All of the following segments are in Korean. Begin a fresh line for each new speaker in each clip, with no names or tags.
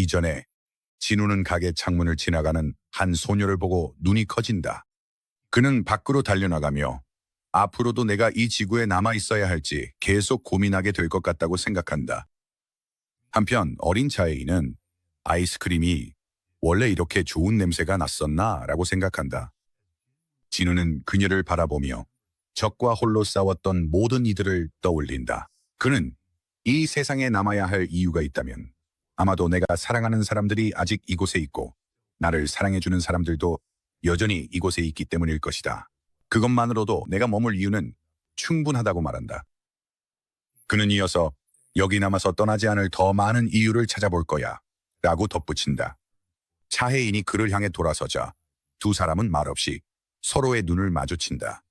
이전에 진우는 가게 창문을 지나가는 한 소녀를 보고 눈이 커진다. 그는 밖으로 달려나가며 앞으로도 내가 이 지구에 남아 있어야 할지 계속 고민하게 될 것 같다고 생각한다. 한편 어린 차이는 아이스크림이 원래 이렇게 좋은 냄새가 났었나 라고 생각한다. 진우는 그녀를 바라보며 적과 홀로 싸웠던 모든 이들을 떠올린다. 그는 이 세상에 남아야 할 이유가 있다면 아마도 내가 사랑하는 사람들이 아직 이곳에 있고 나를 사랑해주는 사람들도 여전히 이곳에 있기 때문일 것이다. 그것만으로도 내가 머물 이유는 충분하다고 말한다. 그는 이어서 여기 남아서 떠나지 않을 더 많은 이유를 찾아볼 거야 라고 덧붙인다. 차혜인이 그를 향해 돌아서자 두 사람은 말없이 서로의 눈을 마주친다.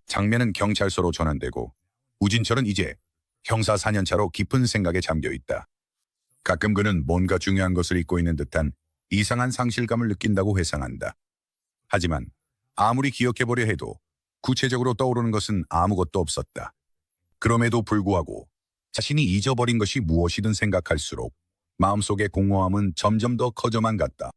장면은 경찰서로 전환되고 우진철은 이제 형사 4년차로 깊은 생각에 잠겨 있다. 가끔 그는 뭔가 중요한 것을 잊고 있는 듯한 이상한 상실감을 느낀다고 회상한다. 하지만 아무리 기억해보려 해도 구체적으로 떠오르는 것은 아무것도 없었다. 그럼에도 불구하고 자신이 잊어버린 것이 무엇이든 생각할수록 마음속의 공허함은 점점 더 커져만 갔다.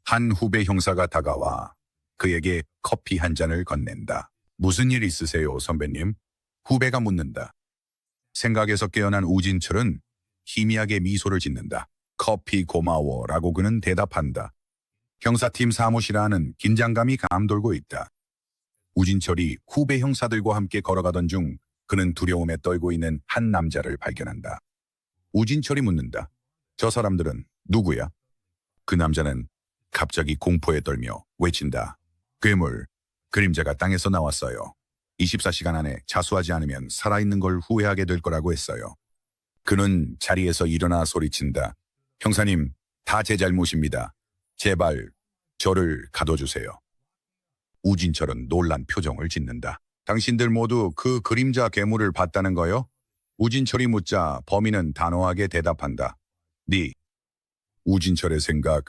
한 후배 형사가 다가와 그에게 커피 한 잔을 건넨다. 무슨 일 있으세요, 선배님? 후배가 묻는다. 생각에서 깨어난 우진철은 희미하게 미소를 짓는다. 커피 고마워 라고 그는 대답한다. 형사팀 사무실 안은 긴장감이 감돌고 있다. 우진철이 후배 형사들과 함께 걸어가던 중 그는 두려움에 떨고 있는 한 남자를 발견한다. 우진철이 묻는다. 저 사람들은 누구야? 그 남자는 갑자기 공포에 떨며 외친다. 괴물, 그림자가 땅에서 나왔어요. 24시간 안에 자수하지 않으면 살아있는 걸 후회하게 될 거라고 했어요. 그는 자리에서 일어나 소리친다. 형사님, 다 제 잘못입니다. 제발 저를 가둬주세요. 우진철은 놀란 표정을 짓는다. 당신들 모두 그 그림자 괴물을 봤다는 거요? 우진철이 묻자 범인은 단호하게 대답한다. 네. 우진철의 생각,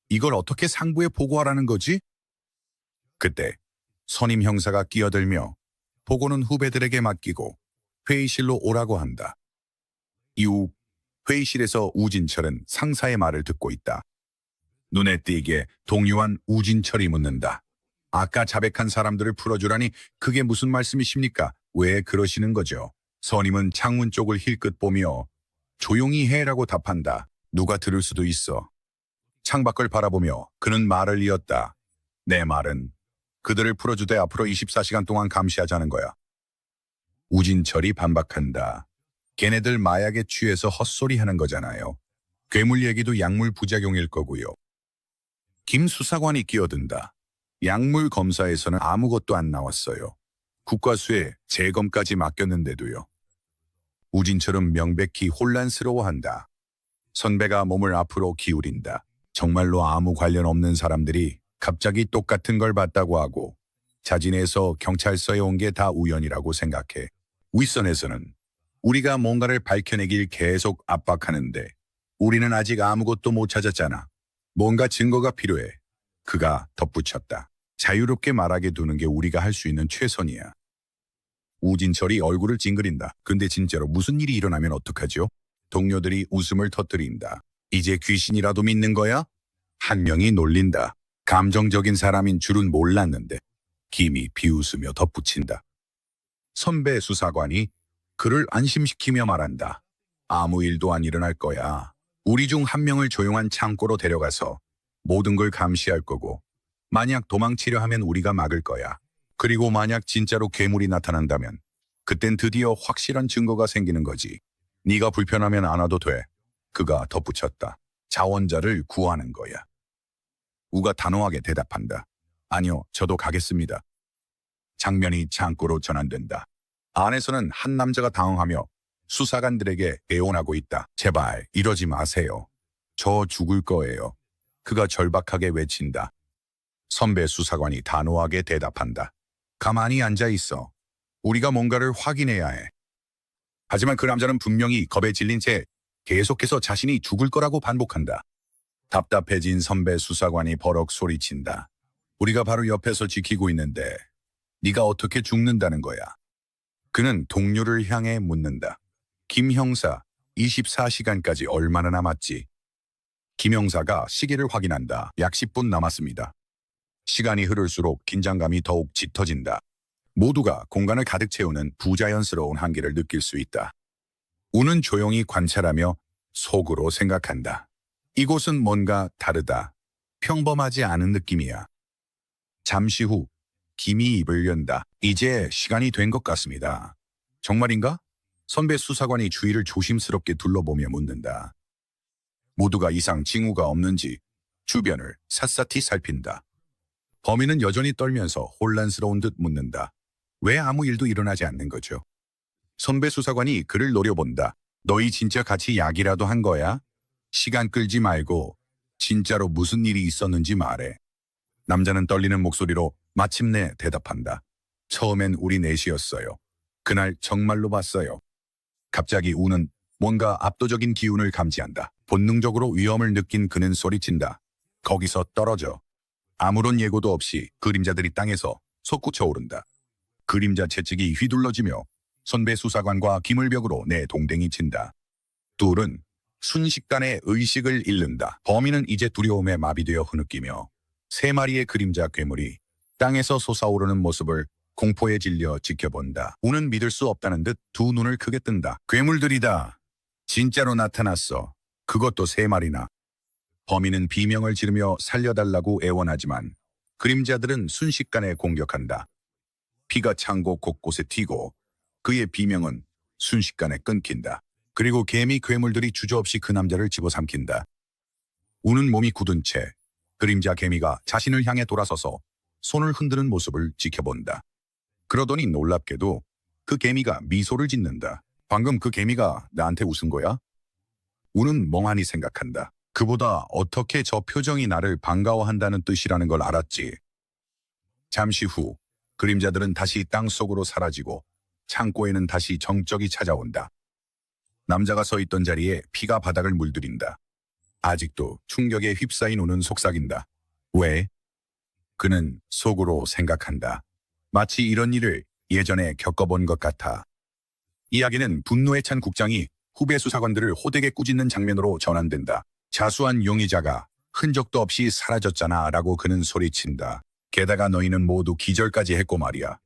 이걸 어떻게 상부에 보고하라는 거지? 그때 선임 형사가 끼어들며 보고는 후배들에게 맡기고 회의실로 오라고 한다. 이후 회의실에서 우진철은 상사의 말을 듣고 있다. 눈에 띄게 동요한 우진철이 묻는다. 아까 자백한 사람들을 풀어주라니 그게 무슨 말씀이십니까? 왜 그러시는 거죠? 선임은 창문 쪽을 힐끗 보며 조용히 해라고 답한다. 누가 들을 수도 있어. 창밖을 바라보며 그는 말을 이었다. 내 말은 그들을 풀어주되 앞으로 24시간 동안 감시하자는 거야. 우진철이 반박한다. 걔네들 마약에 취해서 헛소리하는 거잖아요. 괴물 얘기도 약물 부작용일 거고요. 김 수사관이 끼어든다. 약물 검사에서는 아무것도 안 나왔어요. 국과수에 재검까지 맡겼는데도요. 우진철은 명백히 혼란스러워한다. 선배가 몸을 앞으로 기울인다. 정말로 아무 관련 없는 사람들이 갑자기 똑같은 걸 봤다고 하고 자진해서 경찰서에 온 게 다 우연이라고 생각해. 윗선에서는 우리가 뭔가를 밝혀내길 계속 압박하는데 우리는 아직 아무것도 못 찾았잖아. 뭔가 증거가 필요해. 그가 덧붙였다. 자유롭게 말하게 두는 게 우리가 할 수 있는 최선이야. 우진철이 얼굴을 찡그린다. 근데 진짜로 무슨 일이 일어나면 어떡하죠? 동료들이 웃음을 터뜨린다. 이제 귀신이라도 믿는 거야? 한 명이 놀린다. 감정적인 사람인 줄은 몰랐는데 김이 비웃으며 덧붙인다. 선배 수사관이 그를 안심시키며 말한다. 아무 일도 안 일어날 거야. 우리 중 한 명을 조용한 창고로 데려가서 모든 걸 감시할 거고 만약 도망치려 하면 우리가 막을 거야. 그리고 만약 진짜로 괴물이 나타난다면 그땐 드디어 확실한 증거가 생기는 거지. 네가 불편하면 안 와도 돼. 그가 덧붙였다. 자원자를 구하는 거야. 우가 단호하게 대답한다. 아니요, 저도 가겠습니다. 장면이 창고로 전환된다. 안에서는 한 남자가 당황하며 수사관들에게 애원하고 있다. 제발 이러지 마세요. 저 죽을 거예요. 그가 절박하게 외친다. 선배 수사관이 단호하게 대답한다. 가만히 앉아 있어. 우리가 뭔가를 확인해야 해. 하지만 그 남자는 분명히 겁에 질린 채 계속해서 자신이 죽을 거라고 반복한다. 답답해진 선배 수사관이 버럭 소리친다. 우리가 바로 옆에서 지키고 있는데 네가 어떻게 죽는다는 거야? 그는 동료를 향해 묻는다. 김 형사, 24시간까지 얼마나 남았지? 김영사가 시계를 확인한다. 약 10분 남았습니다. 시간이 흐를수록 긴장감이 더욱 짙어진다. 모두가 공간을 가득 채우는 부자연스러운 한계를 느낄 수 있다. 우는 조용히 관찰하며 속으로 생각한다. 이곳은 뭔가 다르다. 평범하지 않은 느낌이야. 잠시 후 김이 입을 연다. 이제 시간이 된 것 같습니다. 정말인가? 선배 수사관이 주위를 조심스럽게 둘러보며 묻는다. 모두가 이상 징후가 없는지 주변을 샅샅이 살핀다. 범인은 여전히 떨면서 혼란스러운 듯 묻는다. 왜 아무 일도 일어나지 않는 거죠? 선배 수사관이 그를 노려본다. 너희 진짜 같이 약이라도 한 거야? 시간 끌지 말고 진짜로 무슨 일이 있었는지 말해. 남자는 떨리는 목소리로 마침내 대답한다. 처음엔 우리 넷이었어요. 그날 정말로 봤어요. 갑자기 우는 뭔가 압도적인 기운을 감지한다. 본능적으로 위험을 느낀 그는 소리친다. 거기서 떨어져. 아무런 예고도 없이 그림자들이 땅에서 솟구쳐 오른다. 그림자 채찍이 휘둘러지며 선배 수사관과 기물벽으로 내 동댕이 친다. 둘은 순식간에 의식을 잃는다. 범인은 이제 두려움에 마비되어 흐느끼며 3마리의 그림자 괴물이 땅에서 솟아오르는 모습을 공포에 질려 지켜본다. 우는 믿을 수 없다는 듯 두 눈을 크게 뜬다. 괴물들이다. 진짜로 나타났어. 그것도 3마리나. 범인은 비명을 지르며 살려달라고 애원하지만 그림자들은 순식간에 공격한다. 피가 창고 곳곳에 튀고 그의 비명은 순식간에 끊긴다. 그리고 개미 괴물들이 주저없이 그 남자를 집어삼킨다. 우는 몸이 굳은 채 그림자 개미가 자신을 향해 돌아서서 손을 흔드는 모습을 지켜본다. 그러더니 놀랍게도 그 개미가 미소를 짓는다. 방금 그 개미가 나한테 웃은 거야? 우는 멍하니 생각한다. 그보다 어떻게 저 표정이 나를 반가워한다는 뜻이라는 걸 알았지. 잠시 후 그림자들은 다시 땅속으로 사라지고 창고에는 다시 정적이 찾아온다. 남자가 서 있던 자리에 피가 바닥을 물들인다. 아직도 충격에 휩싸인 우는 속삭인다. 왜? 그는 속으로 생각한다. 마치 이런 일을 예전에 겪어본 것 같아. 이야기는 분노에 찬 국장이 후배 수사관들을 호되게 꾸짖는 장면으로 전환된다. 자수한 용의자가 흔적도 없이 사라졌잖아 라고 그는 소리친다. 게다가 너희는 모두 기절까지 했고 말이야.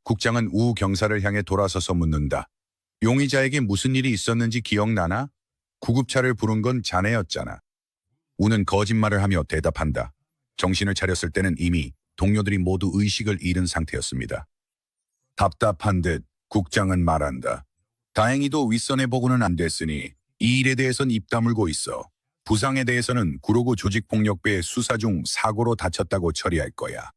국장은 우 경사를 향해 돌아서서 묻는다. 용의자에게 무슨 일이 있었는지 기억나나? 구급차를 부른 건 자네였잖아. 우는 거짓말을 하며 대답한다. 정신을 차렸을 때는 이미 동료들이 모두 의식을 잃은 상태였습니다. 답답한 듯 국장은 말한다. 다행히도 윗선에 보고는 안 됐으니 이 일에 대해선 입 다물고 있어. 부상에 대해서는 구로구 조직폭력배 수사 중 사고로 다쳤다고 처리할 거야.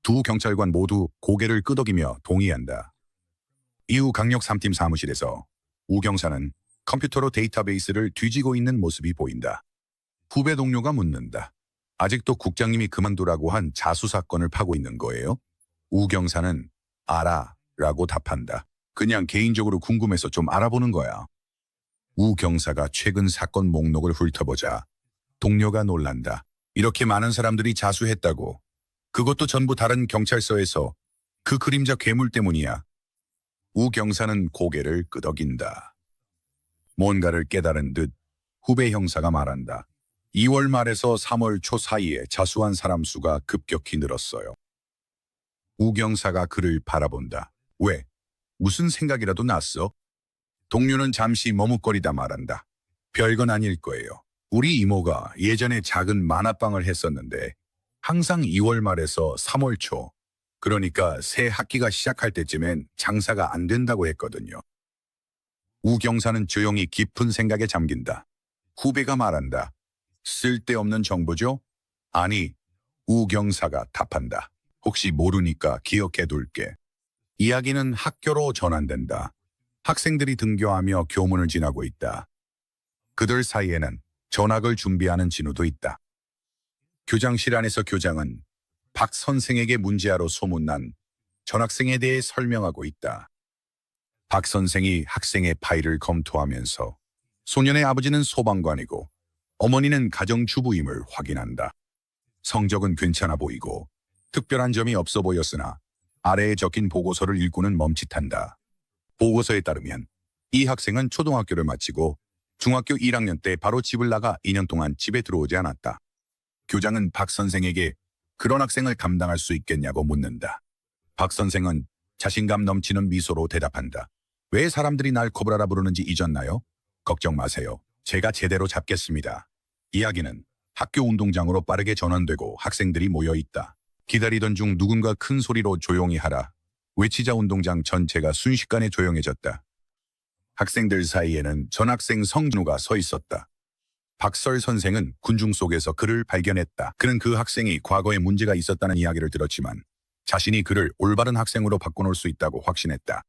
두 경찰관 모두 고개를 끄덕이며 동의한다. 이후 강력 3팀 사무실에서 우 경사는 컴퓨터로 데이터베이스를 뒤지고 있는 모습이 보인다. 후배 동료가 묻는다. 아직도 국장님이 그만두라고 한 자수 사건을 파고 있는 거예요? 우 경사는 알아 라고 답한다. 그냥 개인적으로 궁금해서 좀 알아보는 거야. 우 경사가 최근 사건 목록을 훑어보자 동료가 놀란다. 이렇게 많은 사람들이 자수했다고. 그것도 전부 다른 경찰서에서 그 그림자 괴물 때문이야. 우 경사는 고개를 끄덕인다. 뭔가를 깨달은 듯 후배 형사가 말한다. 2월 말에서 3월 초 사이에 자수한 사람 수가 급격히 늘었어요. 우 경사가 그를 바라본다. 왜? 무슨 생각이라도 났어? 동료는 잠시 머뭇거리다 말한다. 별건 아닐 거예요. 우리 이모가 예전에 작은 만화방을 했었는데 항상 2월 말에서 3월 초, 그러니까 새 학기가 시작할 때쯤엔 장사가 안 된다고 했거든요. 우 경사는 조용히 깊은 생각에 잠긴다. 후배가 말한다. 쓸데없는 정보죠? 아니, 우 경사가 답한다. 혹시 모르니까 기억해둘게. 이야기는 학교로 전환된다. 학생들이 등교하며 교문을 지나고 있다. 그들 사이에는 전학을 준비하는 진우도 있다. 교장실 안에서 교장은 박 선생에게 문제아로 소문난 전학생에 대해 설명하고 있다. 박 선생이 학생의 파일을 검토하면서 소년의 아버지는 소방관이고 어머니는 가정주부임을 확인한다. 성적은 괜찮아 보이고 특별한 점이 없어 보였으나 아래에 적힌 보고서를 읽고는 멈칫한다. 보고서에 따르면 이 학생은 초등학교를 마치고 중학교 1학년 때 바로 집을 나가 2년 동안 집에 들어오지 않았다. 교장은 박 선생에게 그런 학생을 감당할 수 있겠냐고 묻는다. 박 선생은 자신감 넘치는 미소로 대답한다. 왜 사람들이 날 코브라라 부르는지 잊었나요? 걱정 마세요. 제가 제대로 잡겠습니다. 이야기는 학교 운동장으로 빠르게 전환되고 학생들이 모여 있다. 기다리던 중 누군가 큰 소리로 조용히 하라. 외치자 운동장 전체가 순식간에 조용해졌다. 학생들 사이에는 전학생 성진우가 서 있었다. 박설 선생은 군중 속에서 그를 발견했다. 그는 그 학생이 과거에 문제가 있었다는 이야기를 들었지만 자신이 그를 올바른 학생으로 바꿔놓을 수 있다고 확신했다.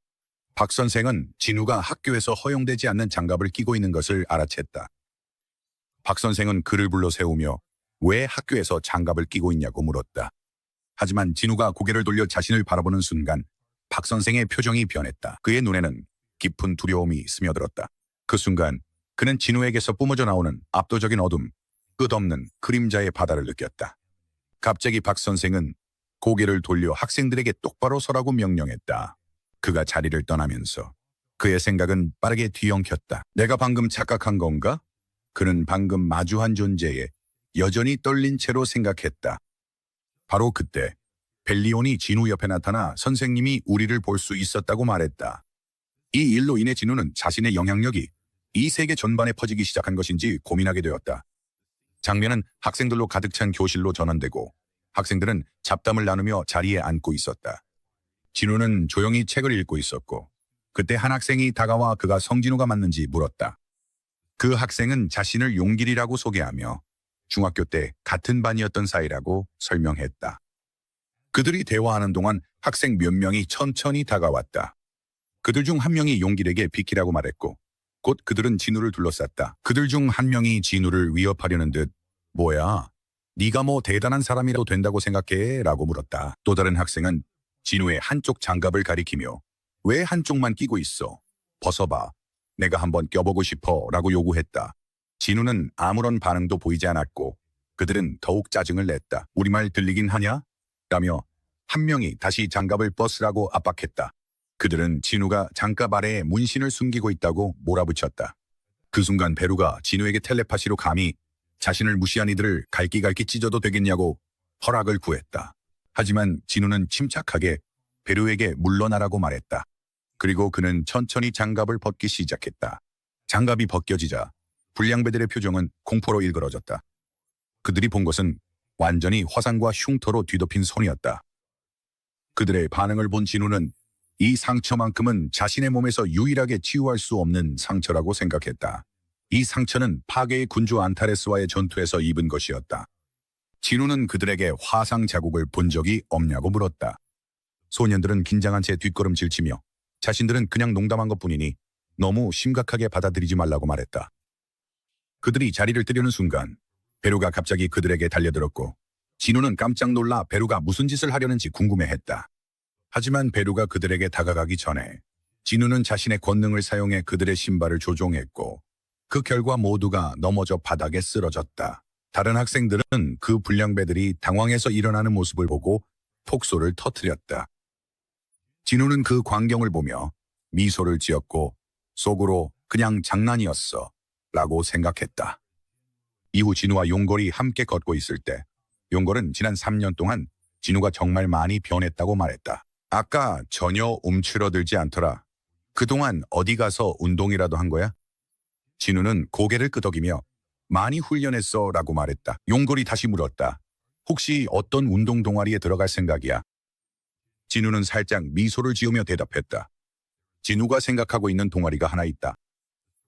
박 선생은 진우가 학교에서 허용되지 않는 장갑을 끼고 있는 것을 알아챘다. 박 선생은 그를 불러 세우며 왜 학교에서 장갑을 끼고 있냐고 물었다. 하지만 진우가 고개를 돌려 자신을 바라보는 순간 박 선생의 표정이 변했다. 그의 눈에는 깊은 두려움이 스며들었다. 그 순간 그는 진우에게서 뿜어져 나오는 압도적인 어둠, 끝없는 그림자의 바다를 느꼈다. 갑자기 박 선생은 고개를 돌려 학생들에게 똑바로 서라고 명령했다. 그가 자리를 떠나면서 그의 생각은 빠르게 뒤엉켰다. 내가 방금 착각한 건가? 그는 방금 마주한 존재에 여전히 떨린 채로 생각했다. 바로 그때 벨리온이 진우 옆에 나타나 선생님이 우리를 볼 수 있었다고 말했다. 이 일로 인해 진우는 자신의 영향력이 이 세계 전반에 퍼지기 시작한 것인지 고민하게 되었다. 장면은 학생들로 가득 찬 교실로 전환되고 학생들은 잡담을 나누며 자리에 앉고 있었다. 진우는 조용히 책을 읽고 있었고 그때 한 학생이 다가와 그가 성진우가 맞는지 물었다. 그 학생은 자신을 용길이라고 소개하며 중학교 때 같은 반이었던 사이라고 설명했다. 그들이 대화하는 동안 학생 몇 명이 천천히 다가왔다. 그들 중 한 명이 용길에게 비키라고 말했고 곧 그들은 진우를 둘러쌌다. 그들 중 한 명이 진우를 위협하려는 듯 뭐야? 네가 뭐 대단한 사람이라도 된다고 생각해? 라고 물었다. 또 다른 학생은 진우의 한쪽 장갑을 가리키며 왜 한쪽만 끼고 있어? 벗어봐. 내가 한번 껴보고 싶어 라고 요구했다. 진우는 아무런 반응도 보이지 않았고 그들은 더욱 짜증을 냈다. 우리 말 들리긴 하냐? 라며 한 명이 다시 장갑을 벗으라고 압박했다. 그들은 진우가 장갑 아래에 문신을 숨기고 있다고 몰아붙였다. 그 순간 베루가 진우에게 텔레파시로 감히 자신을 무시한 이들을 갈기갈기 찢어도 되겠냐고 허락을 구했다. 하지만 진우는 침착하게 베루에게 물러나라고 말했다. 그리고 그는 천천히 장갑을 벗기 시작했다. 장갑이 벗겨지자 불량배들의 표정은 공포로 일그러졌다. 그들이 본 것은 완전히 화상과 흉터로 뒤덮인 손이었다. 그들의 반응을 본 진우는 이 상처만큼은 자신의 몸에서 유일하게 치유할 수 없는 상처라고 생각했다. 이 상처는 파괴의 군주 안타레스와의 전투에서 입은 것이었다. 진우는 그들에게 화상 자국을 본 적이 없냐고 물었다. 소년들은 긴장한 채 뒷걸음질 치며 자신들은 그냥 농담한 것뿐이니 너무 심각하게 받아들이지 말라고 말했다. 그들이 자리를 뜨려는 순간 베루가 갑자기 그들에게 달려들었고 진우는 깜짝 놀라 베루가 무슨 짓을 하려는지 궁금해했다. 하지만 베루가 그들에게 다가가기 전에 진우는 자신의 권능을 사용해 그들의 신발을 조종했고 그 결과 모두가 넘어져 바닥에 쓰러졌다. 다른 학생들은 그 불량배들이 당황해서 일어나는 모습을 보고 폭소를 터뜨렸다. 진우는 그 광경을 보며 미소를 지었고 속으로 그냥 장난이었어 라고 생각했다. 이후 진우와 용걸이 함께 걷고 있을 때 용걸은 지난 3년 동안 진우가 정말 많이 변했다고 말했다. 아까 전혀 움츠러들지 않더라. 그동안 어디 가서 운동이라도 한 거야? 진우는 고개를 끄덕이며 많이 훈련했어 라고 말했다. 용걸이 다시 물었다. 혹시 어떤 운동 동아리에 들어갈 생각이야? 진우는 살짝 미소를 지으며 대답했다. 진우가 생각하고 있는 동아리가 하나 있다.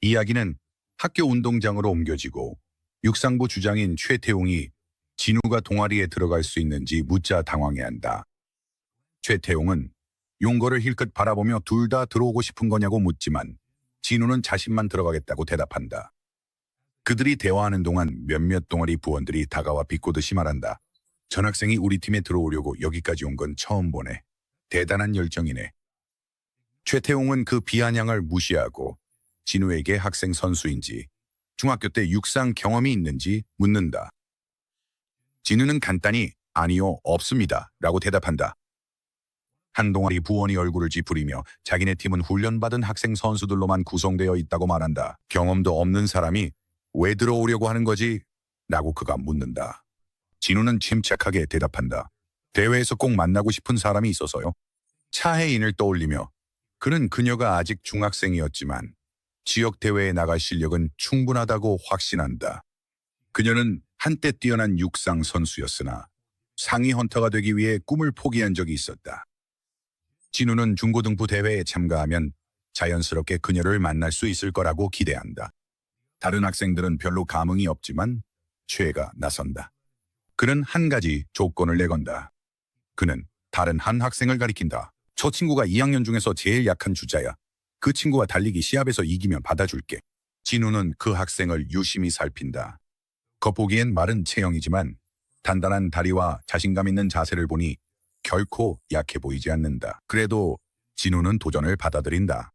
이야기는 학교 운동장으로 옮겨지고 육상부 주장인 최태웅이 진우가 동아리에 들어갈 수 있는지 묻자 당황해한다. 최태웅은 용걸을 힐끗 바라보며 둘 다 들어오고 싶은 거냐고 묻지만 진우는 자신만 들어가겠다고 대답한다. 그들이 대화하는 동안 몇몇 동아리 부원들이 다가와 비꼬듯이 말한다. 전학생이 우리 팀에 들어오려고 여기까지 온 건 처음 보네. 대단한 열정이네. 최태웅은 그 비아냥을 무시하고 진우에게 학생 선수인지 중학교 때 육상 경험이 있는지 묻는다. 진우는 간단히 아니요, 없습니다 라고 대답한다. 한 동아리 부원이 얼굴을 찌푸리며 자기네 팀은 훈련받은 학생 선수들로만 구성되어 있다고 말한다. 경험도 없는 사람이 왜 들어오려고 하는 거지? 라고 그가 묻는다. 진우는 침착하게 대답한다. 대회에서 꼭 만나고 싶은 사람이 있어서요. 차혜인을 떠올리며 그는 그녀가 아직 중학생이었지만 지역 대회에 나갈 실력은 충분하다고 확신한다. 그녀는 한때 뛰어난 육상 선수였으나 상위 헌터가 되기 위해 꿈을 포기한 적이 있었다. 진우는 중고등부 대회에 참가하면 자연스럽게 그녀를 만날 수 있을 거라고 기대한다. 다른 학생들은 별로 감흥이 없지만 최가 나선다. 그는 한 가지 조건을 내건다. 그는 다른 한 학생을 가리킨다. 저 친구가 2학년 중에서 제일 약한 주자야. 그 친구와 달리기 시합에서 이기면 받아줄게. 진우는 그 학생을 유심히 살핀다. 겉보기엔 마른 체형이지만 단단한 다리와 자신감 있는 자세를 보니 결코 약해 보이지 않는다. 그래도 진우는 도전을 받아들인다.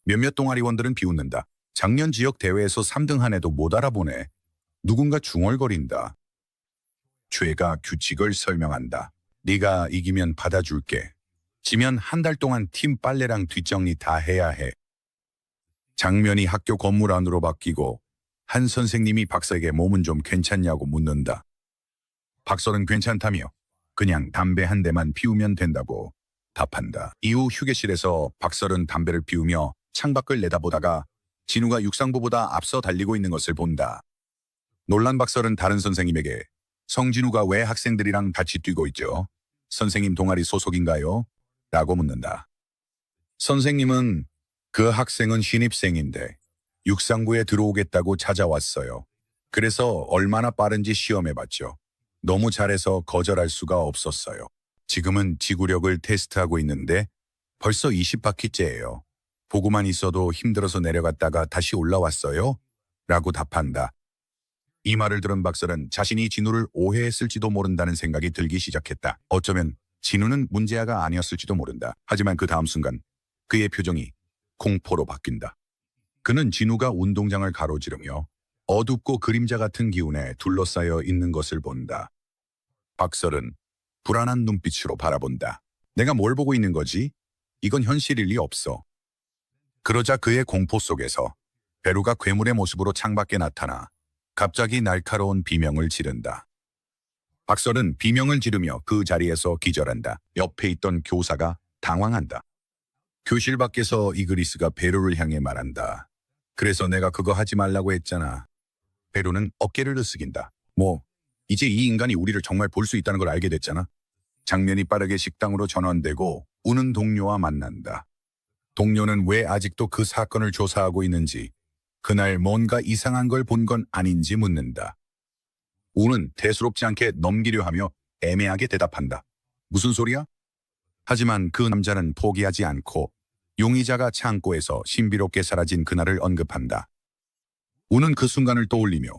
몇몇 동아리원들은 비웃는다. 작년 지역 대회에서 3등 한 애도 못 알아보네. 누군가 중얼거린다. 최가 규칙을 설명한다. 네가 이기면 받아줄게. 지면 한 달 동안 팀 빨래랑 뒷정리 다 해야 해. 장면이 학교 건물 안으로 바뀌고 한 선생님이 박사에게 몸은 좀 괜찮냐고 묻는다. 박설은 괜찮다며 그냥 담배 한 대만 피우면 된다고 답한다. 이후 휴게실에서 박설은 담배를 피우며 창밖을 내다보다가 진우가 육상부보다 앞서 달리고 있는 것을 본다. 놀란 박설은 다른 선생님에게 성진우가 왜 학생들이랑 같이 뛰고 있죠? 선생님 동아리 소속인가요? 라고 묻는다. 선생님은 그 학생은 신입생인데 육상부에 들어오겠다고 찾아왔어요. 그래서 얼마나 빠른지 시험해봤죠. 너무 잘해서 거절할 수가 없었어요. 지금은 지구력을 테스트하고 있는데 벌써 20바퀴째예요. 보고만 있어도 힘들어서 내려갔다가 다시 올라왔어요. 라고 답한다. 이 말을 들은 박설은 자신이 진우를 오해했을지도 모른다는 생각이 들기 시작했다. 어쩌면 진우는 문제아가 아니었을지도 모른다. 하지만 그 다음 순간 그의 표정이 공포로 바뀐다. 그는 진우가 운동장을 가로지르며 어둡고 그림자 같은 기운에 둘러싸여 있는 것을 본다. 박설은 불안한 눈빛으로 바라본다. 내가 뭘 보고 있는 거지? 이건 현실일 리 없어. 그러자 그의 공포 속에서 베루가 괴물의 모습으로 창밖에 나타나 갑자기 날카로운 비명을 지른다. 박설은 비명을 지르며 그 자리에서 기절한다. 옆에 있던 교사가 당황한다. 교실 밖에서 이그리스가 베루를 향해 말한다. 그래서 내가 그거 하지 말라고 했잖아. 베루는 어깨를 으쓱인다. 이제 이 인간이 우리를 정말 볼 수 있다는 걸 알게 됐잖아. 장면이 빠르게 식당으로 전환되고 우는 동료와 만난다. 동료는 왜 아직도 그 사건을 조사하고 있는지, 그날 뭔가 이상한 걸 본 건 아닌지 묻는다. 우는 대수롭지 않게 넘기려 하며 애매하게 대답한다. 무슨 소리야? 하지만 그 남자는 포기하지 않고 용의자가 창고에서 신비롭게 사라진 그날을 언급한다. 우는 그 순간을 떠올리며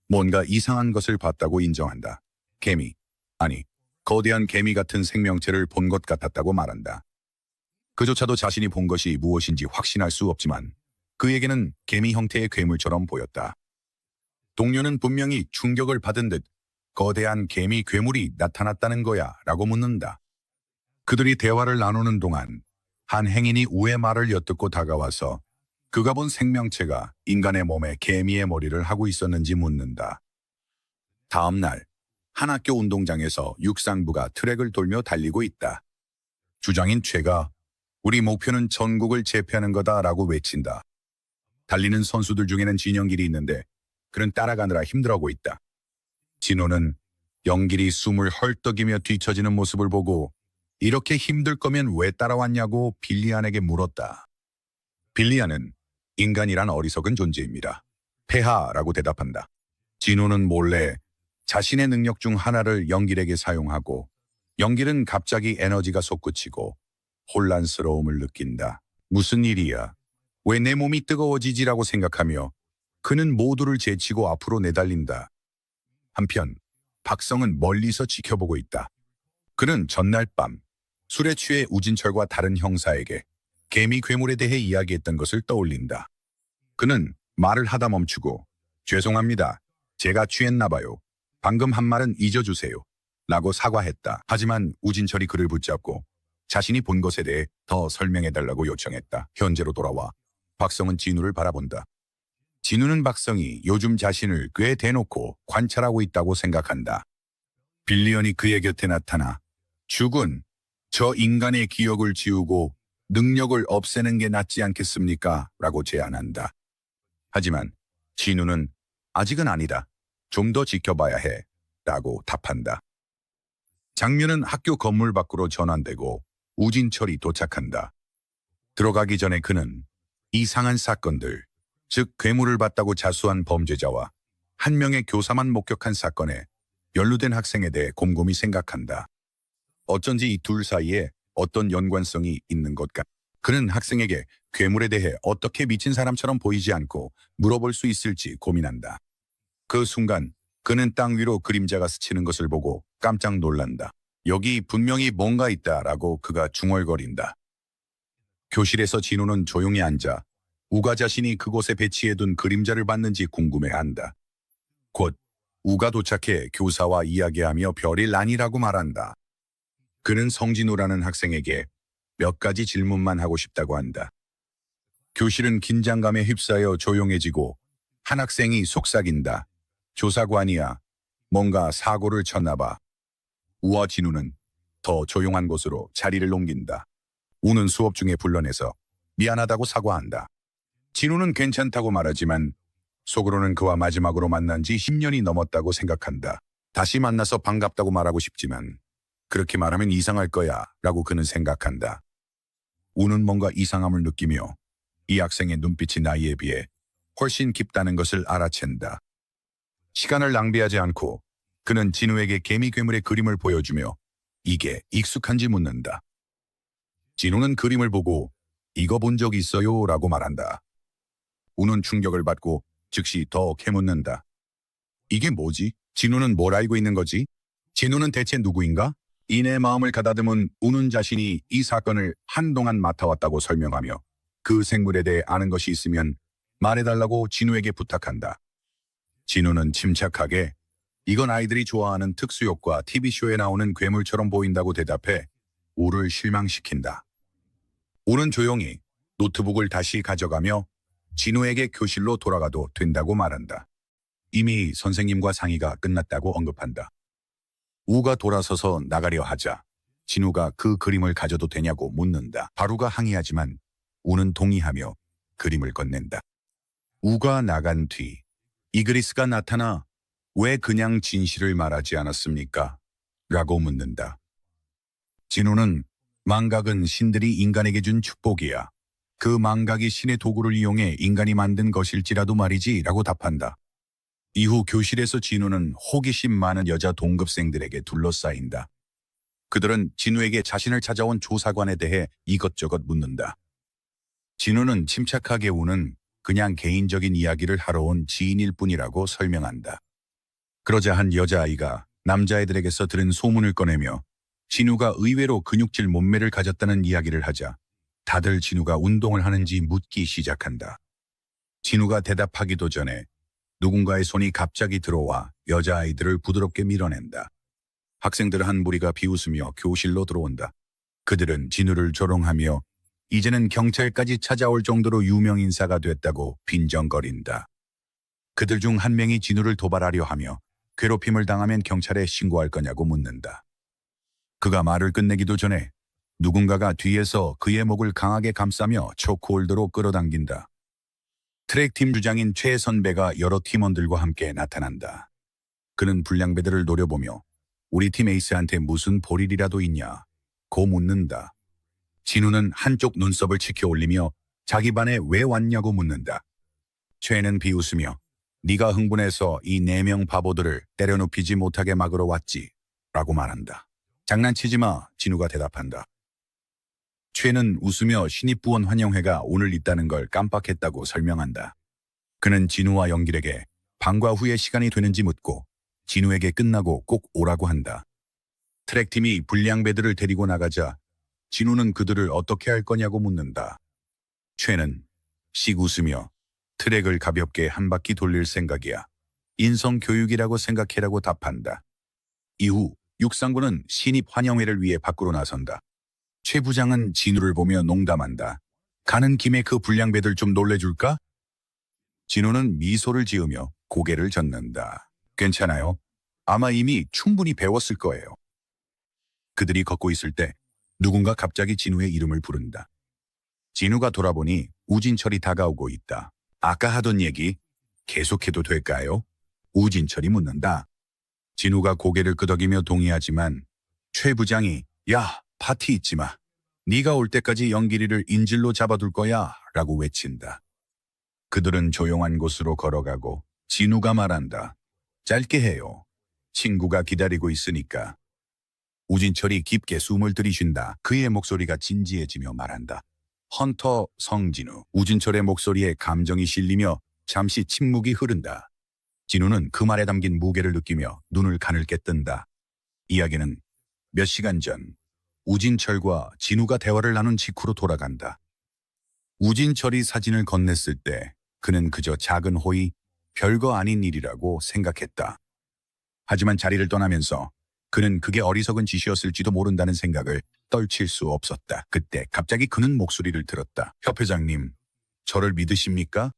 뭔가 이상한 것을 봤다고 인정한다. 개미, 아니, 거대한 개미 같은 생명체를 본 것 같았다고 말한다. 그조차도 자신이 본 것이 무엇인지 확신할 수 없지만 그에게는 개미 형태의 괴물처럼 보였다. 동료는 분명히 충격을 받은 듯 거대한 개미 괴물이 나타났다는 거야 라고 묻는다. 그들이 대화를 나누는 동안 한 행인이 우의 말을 엿듣고 다가와서 그가 본 생명체가 인간의 몸에 개미의 머리를 하고 있었는지 묻는다. 다음 날 한 학교 운동장에서 육상부가 트랙을 돌며 달리고 있다. 주장인 최가 우리 목표는 전국을 제패하는 거다라고 외친다. 달리는 선수들 중에는 진영길이 있는데 그는 따라가느라 힘들어하고 있다. 진호는 영길이 숨을 헐떡이며 뒤처지는 모습을 보고 이렇게 힘들 거면 왜 따라왔냐고 빌리안에게 물었다. 빌리안은 인간이란 어리석은 존재입니다. 폐하라고 대답한다. 진호는 몰래 자신의 능력 중 하나를 영길에게 사용하고 영길은 갑자기 에너지가 솟구치고 혼란스러움을 느낀다. 무슨 일이야? 왜 내 몸이 뜨거워지지라고 생각하며 그는 모두를 제치고 앞으로 내달린다. 한편 박성은 멀리서 지켜보고 있다. 그는 전날 밤 술에 취해 우진철과 다른 형사에게 개미 괴물에 대해 이야기했던 것을 떠올린다. 그는 말을 하다 멈추고 죄송합니다. 제가 취했나 봐요. 방금 한 말은 잊어주세요. 라고 사과했다. 하지만 우진철이 그를 붙잡고 자신이 본 것에 대해 더 설명해달라고 요청했다. 현재로 돌아와 박성은 진우를 바라본다. 진우는 박성이 요즘 자신을 꽤 대놓고 관찰하고 있다고 생각한다. 빌리언이 그의 곁에 나타나 죽은 저 인간의 기억을 지우고 능력을 없애는 게 낫지 않겠습니까? 라고 제안한다. 하지만 진우는 아직은 아니다. 좀 더 지켜봐야 해. 라고 답한다. 장면은 학교 건물 밖으로 전환되고 우진철이 도착한다. 들어가기 전에 그는 이상한 사건들, 즉 괴물을 봤다고 자수한 범죄자와 한 명의 교사만 목격한 사건에 연루된 학생에 대해 곰곰이 생각한다. 어쩐지 이 둘 사이에 어떤 연관성이 있는 것 같다. 그는 학생에게 괴물에 대해 어떻게 미친 사람처럼 보이지 않고 물어볼 수 있을지 고민한다. 그 순간 그는 땅 위로 그림자가 스치는 것을 보고 깜짝 놀란다. 여기 분명히 뭔가 있다라고 그가 중얼거린다. 교실에서 진우는 조용히 앉아 우가 자신이 그곳에 배치해둔 그림자를 봤는지 궁금해한다. 곧 우가 도착해 교사와 이야기하며 별일 아니라고 말한다. 그는 성진우라는 학생에게 몇 가지 질문만 하고 싶다고 한다. 교실은 긴장감에 휩싸여 조용해지고 한 학생이 속삭인다. 조사관이야. 뭔가 사고를 쳤나 봐. 우와 진우는 더 조용한 곳으로 자리를 옮긴다. 우는 수업 중에 불러내서 미안하다고 사과한다. 진우는 괜찮다고 말하지만 속으로는 그와 마지막으로 만난 지 10년이 넘었다고 생각한다. 다시 만나서 반갑다고 말하고 싶지만 그렇게 말하면 이상할 거야 라고 그는 생각한다. 우는 뭔가 이상함을 느끼며 이 학생의 눈빛이 나이에 비해 훨씬 깊다는 것을 알아챈다. 시간을 낭비하지 않고 그는 진우에게 개미 괴물의 그림을 보여주며 이게 익숙한지 묻는다. 진우는 그림을 보고 이거 본 적 있어요? 라고 말한다. 우는 충격을 받고 즉시 더 캐묻는다. 이게 뭐지? 진우는 뭘 알고 있는 거지? 진우는 대체 누구인가? 이내 마음을 가다듬은 우는 자신이 이 사건을 한동안 맡아왔다고 설명하며 그 생물에 대해 아는 것이 있으면 말해달라고 진우에게 부탁한다. 진우는 침착하게 이건 아이들이 좋아하는 특수효과 TV쇼에 나오는 괴물처럼 보인다고 대답해 우를 실망시킨다. 우는 조용히 노트북을 다시 가져가며 진우에게 교실로 돌아가도 된다고 말한다. 이미 선생님과 상의가 끝났다고 언급한다. 우가 돌아서서 나가려 하자 진우가 그 그림을 가져도 되냐고 묻는다. 바루가 항의하지만 우는 동의하며 그림을 건넨다. 우가 나간 뒤 이그리스가 나타나 왜 그냥 진실을 말하지 않았습니까? 라고 묻는다. 진우는 망각은 신들이 인간에게 준 축복이야. 그 망각이 신의 도구를 이용해 인간이 만든 것일지라도 말이지 라고 답한다. 이후 교실에서 진우는 호기심 많은 여자 동급생들에게 둘러싸인다. 그들은 진우에게 자신을 찾아온 조사관에 대해 이것저것 묻는다. 진우는 침착하게 우는 그냥 개인적인 이야기를 하러 온 지인일 뿐이라고 설명한다. 그러자 한 여자아이가 남자애들에게서 들은 소문을 꺼내며 진우가 의외로 근육질 몸매를 가졌다는 이야기를 하자 다들 진우가 운동을 하는지 묻기 시작한다. 진우가 대답하기도 전에 누군가의 손이 갑자기 들어와 여자아이들을 부드럽게 밀어낸다. 학생들 한 무리가 비웃으며 교실로 들어온다. 그들은 진우를 조롱하며 이제는 경찰까지 찾아올 정도로 유명 인사가 됐다고 빈정거린다. 그들 중 한 명이 진우를 도발하려 하며 괴롭힘을 당하면 경찰에 신고할 거냐고 묻는다. 그가 말을 끝내기도 전에 누군가가 뒤에서 그의 목을 강하게 감싸며 초크홀더로 끌어당긴다. 트랙팀 주장인 최 선배가 여러 팀원들과 함께 나타난다. 그는 불량배들을 노려보며 우리 팀 에이스한테 무슨 볼일이라도 있냐 고 묻는다. 진우는 한쪽 눈썹을 치켜 올리며 자기 반에 왜 왔냐고 묻는다. 최는 비웃으며 네가 흥분해서 이 4명 바보들을 때려눕히지 못하게 막으러 왔지 라고 말한다. 장난치지 마, 진우가 대답한다. 최는 웃으며 신입부원 환영회가 오늘 있다는 걸 깜빡했다고 설명한다. 그는 진우와 영길에게 방과 후에 시간이 되는지 묻고 진우에게 끝나고 꼭 오라고 한다. 트랙팀이 불량배들을 데리고 나가자 진우는 그들을 어떻게 할 거냐고 묻는다. 최는 씩 웃으며 트랙을 가볍게 한 바퀴 돌릴 생각이야. 인성교육이라고 생각해라고 답한다. 이후 육상부는 신입 환영회를 위해 밖으로 나선다. 최 부장은 진우를 보며 농담한다. 가는 김에 그 불량배들 좀 놀래줄까? 진우는 미소를 지으며 고개를 젓는다. 괜찮아요. 아마 이미 충분히 배웠을 거예요. 그들이 걷고 있을 때 누군가 갑자기 진우의 이름을 부른다. 진우가 돌아보니 우진철이 다가오고 있다. 아까 하던 얘기 계속해도 될까요? 우진철이 묻는다. 진우가 고개를 끄덕이며 동의하지만 최 부장이 야, 파티 잊지 마. 네가 올 때까지 영길이를 인질로 잡아둘 거야 라고 외친다. 그들은 조용한 곳으로 걸어가고 진우가 말한다. 짧게 해요. 친구가 기다리고 있으니까. 우진철이 깊게 숨을 들이쉰다. 그의 목소리가 진지해지며 말한다. 헌터 성진우. 우진철의 목소리에 감정이 실리며 잠시 침묵이 흐른다. 진우는 그 말에 담긴 무게를 느끼며 눈을 가늘게 뜬다. 이야기는 몇 시간 전 우진철과 진우가 대화를 나눈 직후로 돌아간다. 우진철이 사진을 건넸을 때 그는 그저 작은 호의, 별거 아닌 일이라고 생각했다. 하지만 자리를 떠나면서 그는 그게 어리석은 짓이었을지도 모른다는 생각을 떨칠 수 없었다. 그때 갑자기 그는 목소리를 들었다. 협 회장님, 저를 믿으십니까?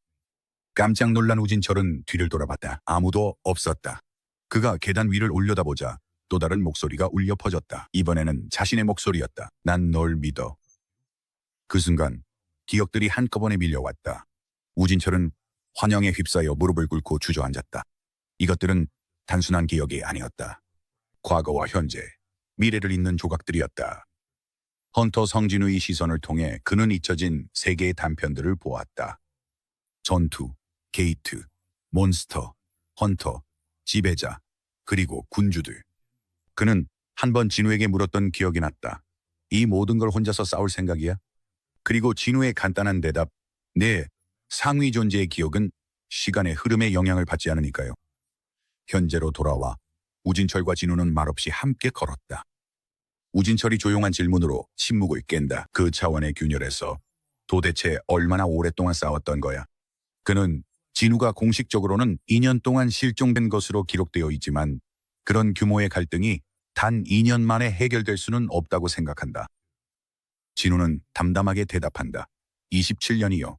깜짝 놀란 우진철은 뒤를 돌아봤다. 아무도 없었다. 그가 계단 위를 올려다보자 또 다른 목소리가 울려 퍼졌다. 이번에는 자신의 목소리였다. 난 널 믿어. 그 순간 기억들이 한꺼번에 밀려왔다. 우진철은 환영에 휩싸여 무릎을 꿇고 주저앉았다. 이것들은 단순한 기억이 아니었다. 과거와 현재, 미래를 잇는 조각들이었다. 헌터 성진우의 시선을 통해 그는 잊혀진 세 개의 단편들을 보았다. 전투, 게이트, 몬스터, 헌터, 지배자, 그리고 군주들. 그는 한 번 진우에게 물었던 기억이 났다. 이 모든 걸 혼자서 싸울 생각이야? 그리고 진우의 간단한 대답, 네, 상위 존재의 기억은 시간의 흐름에 영향을 받지 않으니까요. 현재로 돌아와 우진철과 진우는 말없이 함께 걸었다. 우진철이 조용한 질문으로 침묵을 깬다. 그 차원의 균열에서 도대체 얼마나 오랫동안 싸웠던 거야? 그는 진우가 공식적으로는 2년 동안 실종된 것으로 기록되어 있지만 그런 규모의 갈등이 단 2년 만에 해결될 수는 없다고 생각한다. 진우는 담담하게 대답한다. 27년이요.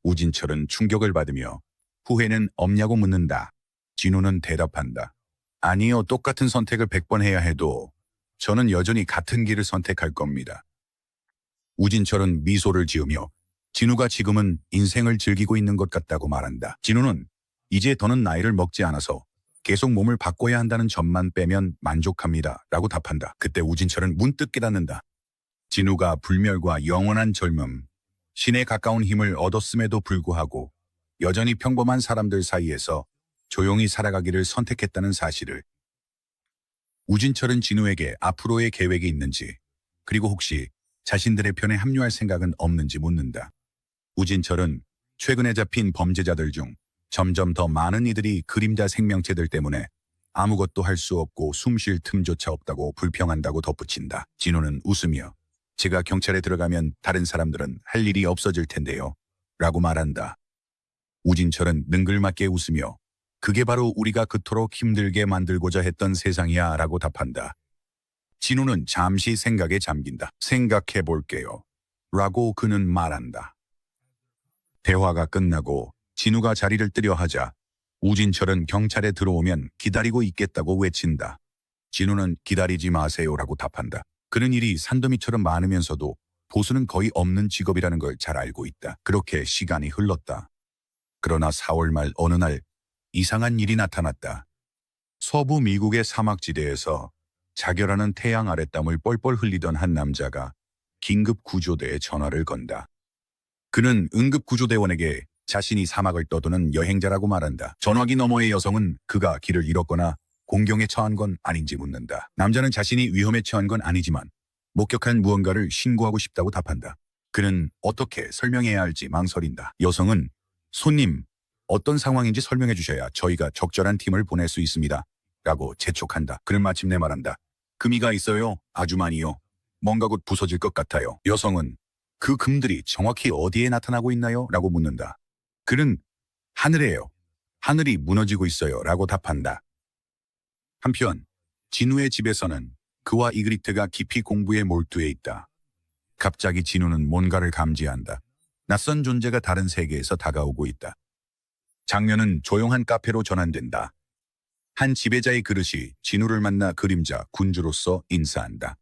우진철은 충격을 받으며 후회는 없냐고 묻는다. 진우는 대답한다. 아니요, 똑같은 선택을 100번 해야 해도 저는 여전히 같은 길을 선택할 겁니다. 우진철은 미소를 지으며 진우가 지금은 인생을 즐기고 있는 것 같다고 말한다. 진우는 이제 더는 나이를 먹지 않아서 계속 몸을 바꿔야 한다는 점만 빼면 만족합니다 라고 답한다. 그때 우진철은 문득 깨닫는다. 진우가 불멸과 영원한 젊음, 신에 가까운 힘을 얻었음에도 불구하고 여전히 평범한 사람들 사이에서 조용히 살아가기를 선택했다는 사실을. 우진철은 진우에게 앞으로의 계획이 있는지, 그리고 혹시 자신들의 편에 합류할 생각은 없는지 묻는다. 우진철은 최근에 잡힌 범죄자들 중 점점 더 많은 이들이 그림자 생명체들 때문에 아무것도 할 수 없고 숨 쉴 틈조차 없다고 불평한다고 덧붙인다. 진우는 웃으며 제가 경찰에 들어가면 다른 사람들은 할 일이 없어질 텐데요. 라고 말한다. 우진철은 능글맞게 웃으며 그게 바로 우리가 그토록 힘들게 만들고자 했던 세상이야 라고 답한다. 진우는 잠시 생각에 잠긴다. 생각해 볼게요. 라고 그는 말한다. 대화가 끝나고 진우가 자리를 뜨려 하자 우진철은 경찰에 들어오면 기다리고 있겠다고 외친다. 진우는 기다리지 마세요라고 답한다. 그는 일이 산더미처럼 많으면서도 보수는 거의 없는 직업이라는 걸 잘 알고 있다. 그렇게 시간이 흘렀다. 그러나 4월 말 어느 날 이상한 일이 나타났다. 서부 미국의 사막지대에서 자결하는 태양 아래 땀을 뻘뻘 흘리던 한 남자가 긴급 구조대에 전화를 건다. 그는 응급구조대원에게 자신이 사막을 떠도는 여행자라고 말한다. 전화기 너머의 여성은 그가 길을 잃었거나 공경에 처한 건 아닌지 묻는다. 남자는 자신이 위험에 처한 건 아니지만 목격한 무언가를 신고하고 싶다고 답한다. 그는 어떻게 설명해야 할지 망설인다. 여성은 손님, 어떤 상황인지 설명해 주셔야 저희가 적절한 팀을 보낼 수 있습니다. 라고 재촉한다. 그는 마침내 말한다. 금이가 있어요. 아주 많이요. 뭔가 곧 부서질 것 같아요. 여성은 그 금들이 정확히 어디에 나타나고 있나요? 라고 묻는다. 그는 하늘에요. 하늘이 무너지고 있어요. 라고 답한다. 한편 진우의 집에서는 그와 이그리트가 깊이 공부에 몰두해 있다. 갑자기 진우는 뭔가를 감지한다. 낯선 존재가 다른 세계에서 다가오고 있다. 장면은 조용한 카페로 전환된다. 한 지배자의 그릇이 진우를 만나 그림자 군주로서 인사한다.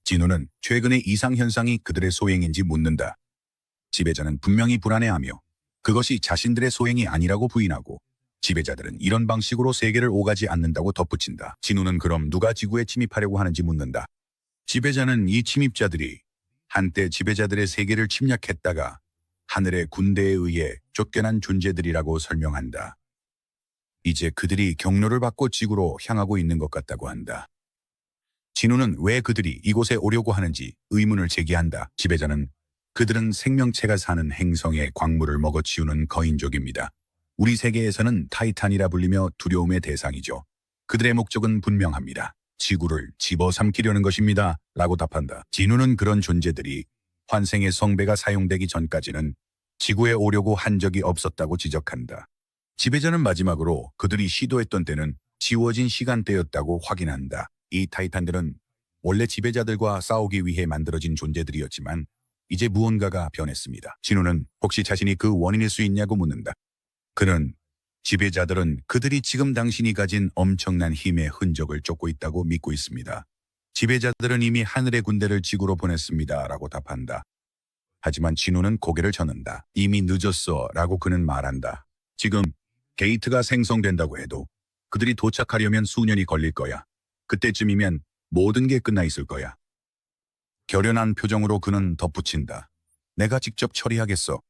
진우는 최근의 이상현상이 그들의 소행인지 묻는다. 지배자는 분명히 불안해하며 그것이 자신들의 소행이 아니라고 부인하고 지배자들은 이런 방식으로 세계를 오가지 않는다고 덧붙인다. 진우는 그럼 누가 지구에 침입하려고 하는지 묻는다. 지배자는 이 침입자들이 한때 지배자들의 세계를 침략했다가 하늘의 군대에 의해 쫓겨난 존재들이라고 설명한다. 이제 그들이 경로를 받고 지구로 향하고 있는 것 같다고 한다. 진우는 왜 그들이 이곳에 오려고 하는지 의문을 제기한다. 지배자는 그들은 생명체가 사는 행성의 광물을 먹어치우는 거인족입니다. 우리 세계에서는 타이탄이라 불리며 두려움의 대상이죠. 그들의 목적은 분명합니다. 지구를 집어삼키려는 것입니다. 라고 답한다. 진우는 그런 존재들이 환생의 성배가 사용되기 전까지는 지구에 오려고 한 적이 없었다고 지적한다. 지배자는 마지막으로 그들이 시도했던 때는 지워진 시간대였다고 확인한다. 이 타이탄들은 원래 지배자들과 싸우기 위해 만들어진 존재들이었지만 이제 무언가가 변했습니다. 진우는 혹시 자신이 그 원인일 수 있냐고 묻는다. 그는 지배자들은 그들이 지금 당신이 가진 엄청난 힘의 흔적을 쫓고 있다고 믿고 있습니다. 지배자들은 이미 하늘의 군대를 지구로 보냈습니다. 라고 답한다. 하지만 진우는 고개를 저는다. 이미 늦었어. 라고 그는 말한다. 지금 게이트가 생성된다고 해도 그들이 도착하려면 수년이 걸릴 거야. 그때쯤이면 모든 게 끝나 있을 거야. 결연한 표정으로 그는 덧붙인다. 내가 직접 처리하겠어.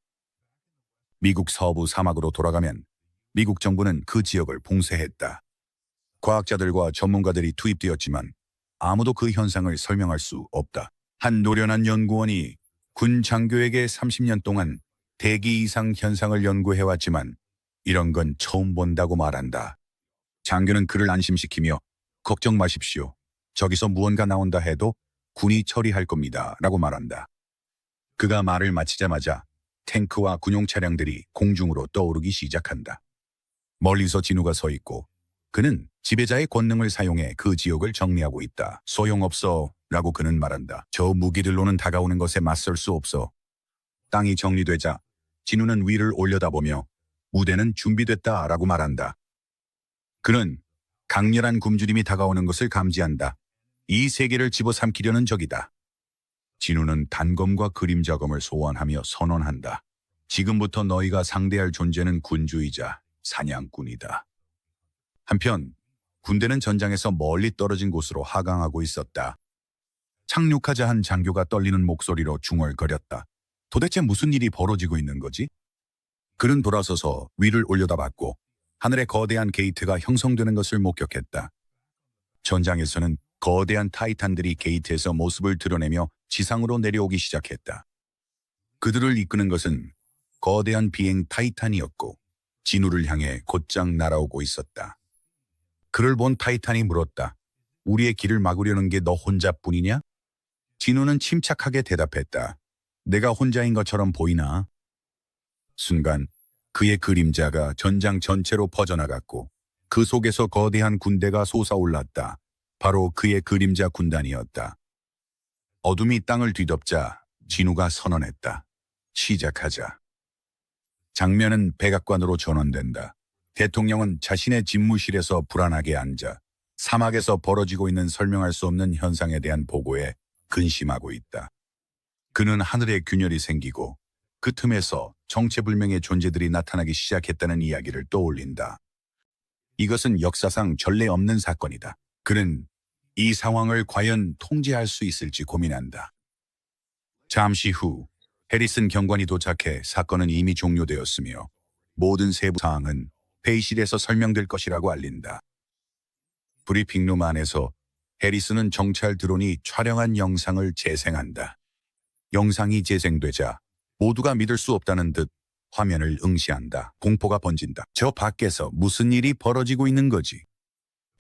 미국 서부 사막으로 돌아가면 미국 정부는 그 지역을 봉쇄했다. 과학자들과 전문가들이 투입되었지만 아무도 그 현상을 설명할 수 없다. 한 노련한 연구원이 군 장교에게 30년 동안 대기 이상 현상을 연구해왔지만 이런 건 처음 본다고 말한다. 장교는 그를 안심시키며 걱정 마십시오. 저기서 무언가 나온다 해도 군이 처리할 겁니다. 라고 말한다. 그가 말을 마치자마자 탱크와 군용 차량들이 공중으로 떠오르기 시작한다. 멀리서 진우가 서 있고 그는 지배자의 권능을 사용해 그 지역을 정리하고 있다. 소용없어. 라고 그는 말한다. 저 무기들로는 다가오는 것에 맞설 수 없어. 땅이 정리되자 진우는 위를 올려다보며 무대는 준비됐다. 라고 말한다. 그는 강렬한 굶주림이 다가오는 것을 감지한다. 이 세계를 집어삼키려는 적이다. 진우는 단검과 그림자검을 소환하며 선언한다. 지금부터 너희가 상대할 존재는 군주이자 사냥꾼이다. 한편 군대는 전장에서 멀리 떨어진 곳으로 하강하고 있었다. 착륙하자 한 장교가 떨리는 목소리로 중얼거렸다. 도대체 무슨 일이 벌어지고 있는 거지? 그는 돌아서서 위를 올려다봤고 하늘에 거대한 게이트가 형성되는 것을 목격했다. 전장에서는 거대한 타이탄들이 게이트에서 모습을 드러내며 지상으로 내려오기 시작했다. 그들을 이끄는 것은 거대한 비행 타이탄이었고 진우를 향해 곧장 날아오고 있었다. 그를 본 타이탄이 물었다. 우리의 길을 막으려는 게 너 혼자뿐이냐? 진우는 침착하게 대답했다. 내가 혼자인 것처럼 보이나? 순간 그의 그림자가 전장 전체로 퍼져나갔고 그 속에서 거대한 군대가 솟아올랐다. 바로 그의 그림자 군단이었다. 어둠이 땅을 뒤덮자 진우가 선언했다. 시작하자. 장면은 백악관으로 전환된다. 대통령은 자신의 집무실에서 불안하게 앉아 사막에서 벌어지고 있는 설명할 수 없는 현상에 대한 보고에 근심하고 있다. 그는 하늘에 균열이 생기고 그 틈에서 정체불명의 존재들이 나타나기 시작했다는 이야기를 떠올린다. 이것은 역사상 전례 없는 사건이다. 그는 이 상황을 과연 통제할 수 있을지 고민한다. 잠시 후 해리슨 경관이 도착해 사건은 이미 종료되었으며 모든 세부 사항은 회의실에서 설명될 것이라고 알린다. 브리핑룸 안에서 해리슨은 정찰 드론이 촬영한 영상을 재생한다. 영상이 재생되자 모두가 믿을 수 없다는 듯 화면을 응시한다. 공포가 번진다. 저 밖에서 무슨 일이 벌어지고 있는 거지?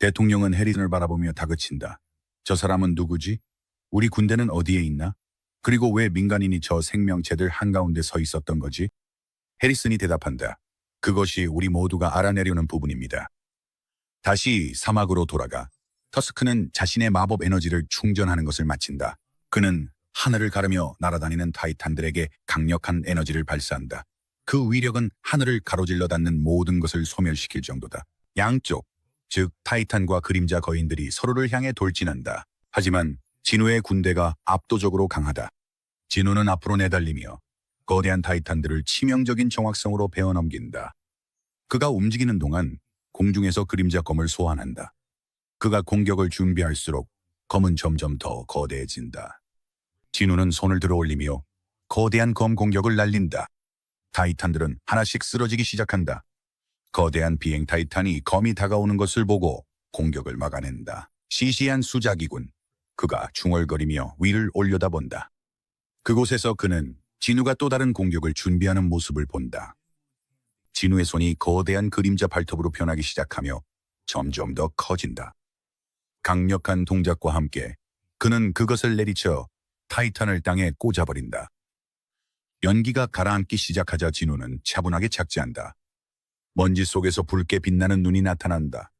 대통령은 해리슨을 바라보며 다그친다. 저 사람은 누구지? 우리 군대는 어디에 있나? 그리고 왜 민간인이 저 생명체들 한가운데 서 있었던 거지? 해리슨이 대답한다. 그것이 우리 모두가 알아내려는 부분입니다. 다시 사막으로 돌아가 터스크는 자신의 마법 에너지를 충전하는 것을 마친다. 그는 하늘을 가르며 날아다니는 타이탄들에게 강력한 에너지를 발사한다. 그 위력은 하늘을 가로질러 닿는 모든 것을 소멸시킬 정도다. 양쪽, 즉 타이탄과 그림자 거인들이 서로를 향해 돌진한다. 하지만 진우의 군대가 압도적으로 강하다. 진우는 앞으로 내달리며 거대한 타이탄들을 치명적인 정확성으로 베어넘긴다. 그가 움직이는 동안 공중에서 그림자 검을 소환한다. 그가 공격을 준비할수록 검은 점점 더 거대해진다. 진우는 손을 들어 올리며 거대한 검 공격을 날린다. 타이탄들은 하나씩 쓰러지기 시작한다. 거대한 비행 타이탄이 검이 다가오는 것을 보고 공격을 막아낸다. 시시한 수작이군. 그가 중얼거리며 위를 올려다본다. 그곳에서 그는 진우가 또 다른 공격을 준비하는 모습을 본다. 진우의 손이 거대한 그림자 발톱으로 변하기 시작하며 점점 더 커진다. 강력한 동작과 함께 그는 그것을 내리쳐 타이탄을 땅에 꽂아버린다. 연기가 가라앉기 시작하자 진우는 차분하게 착지한다. 먼지 속에서 붉게 빛나는 눈이 나타난다.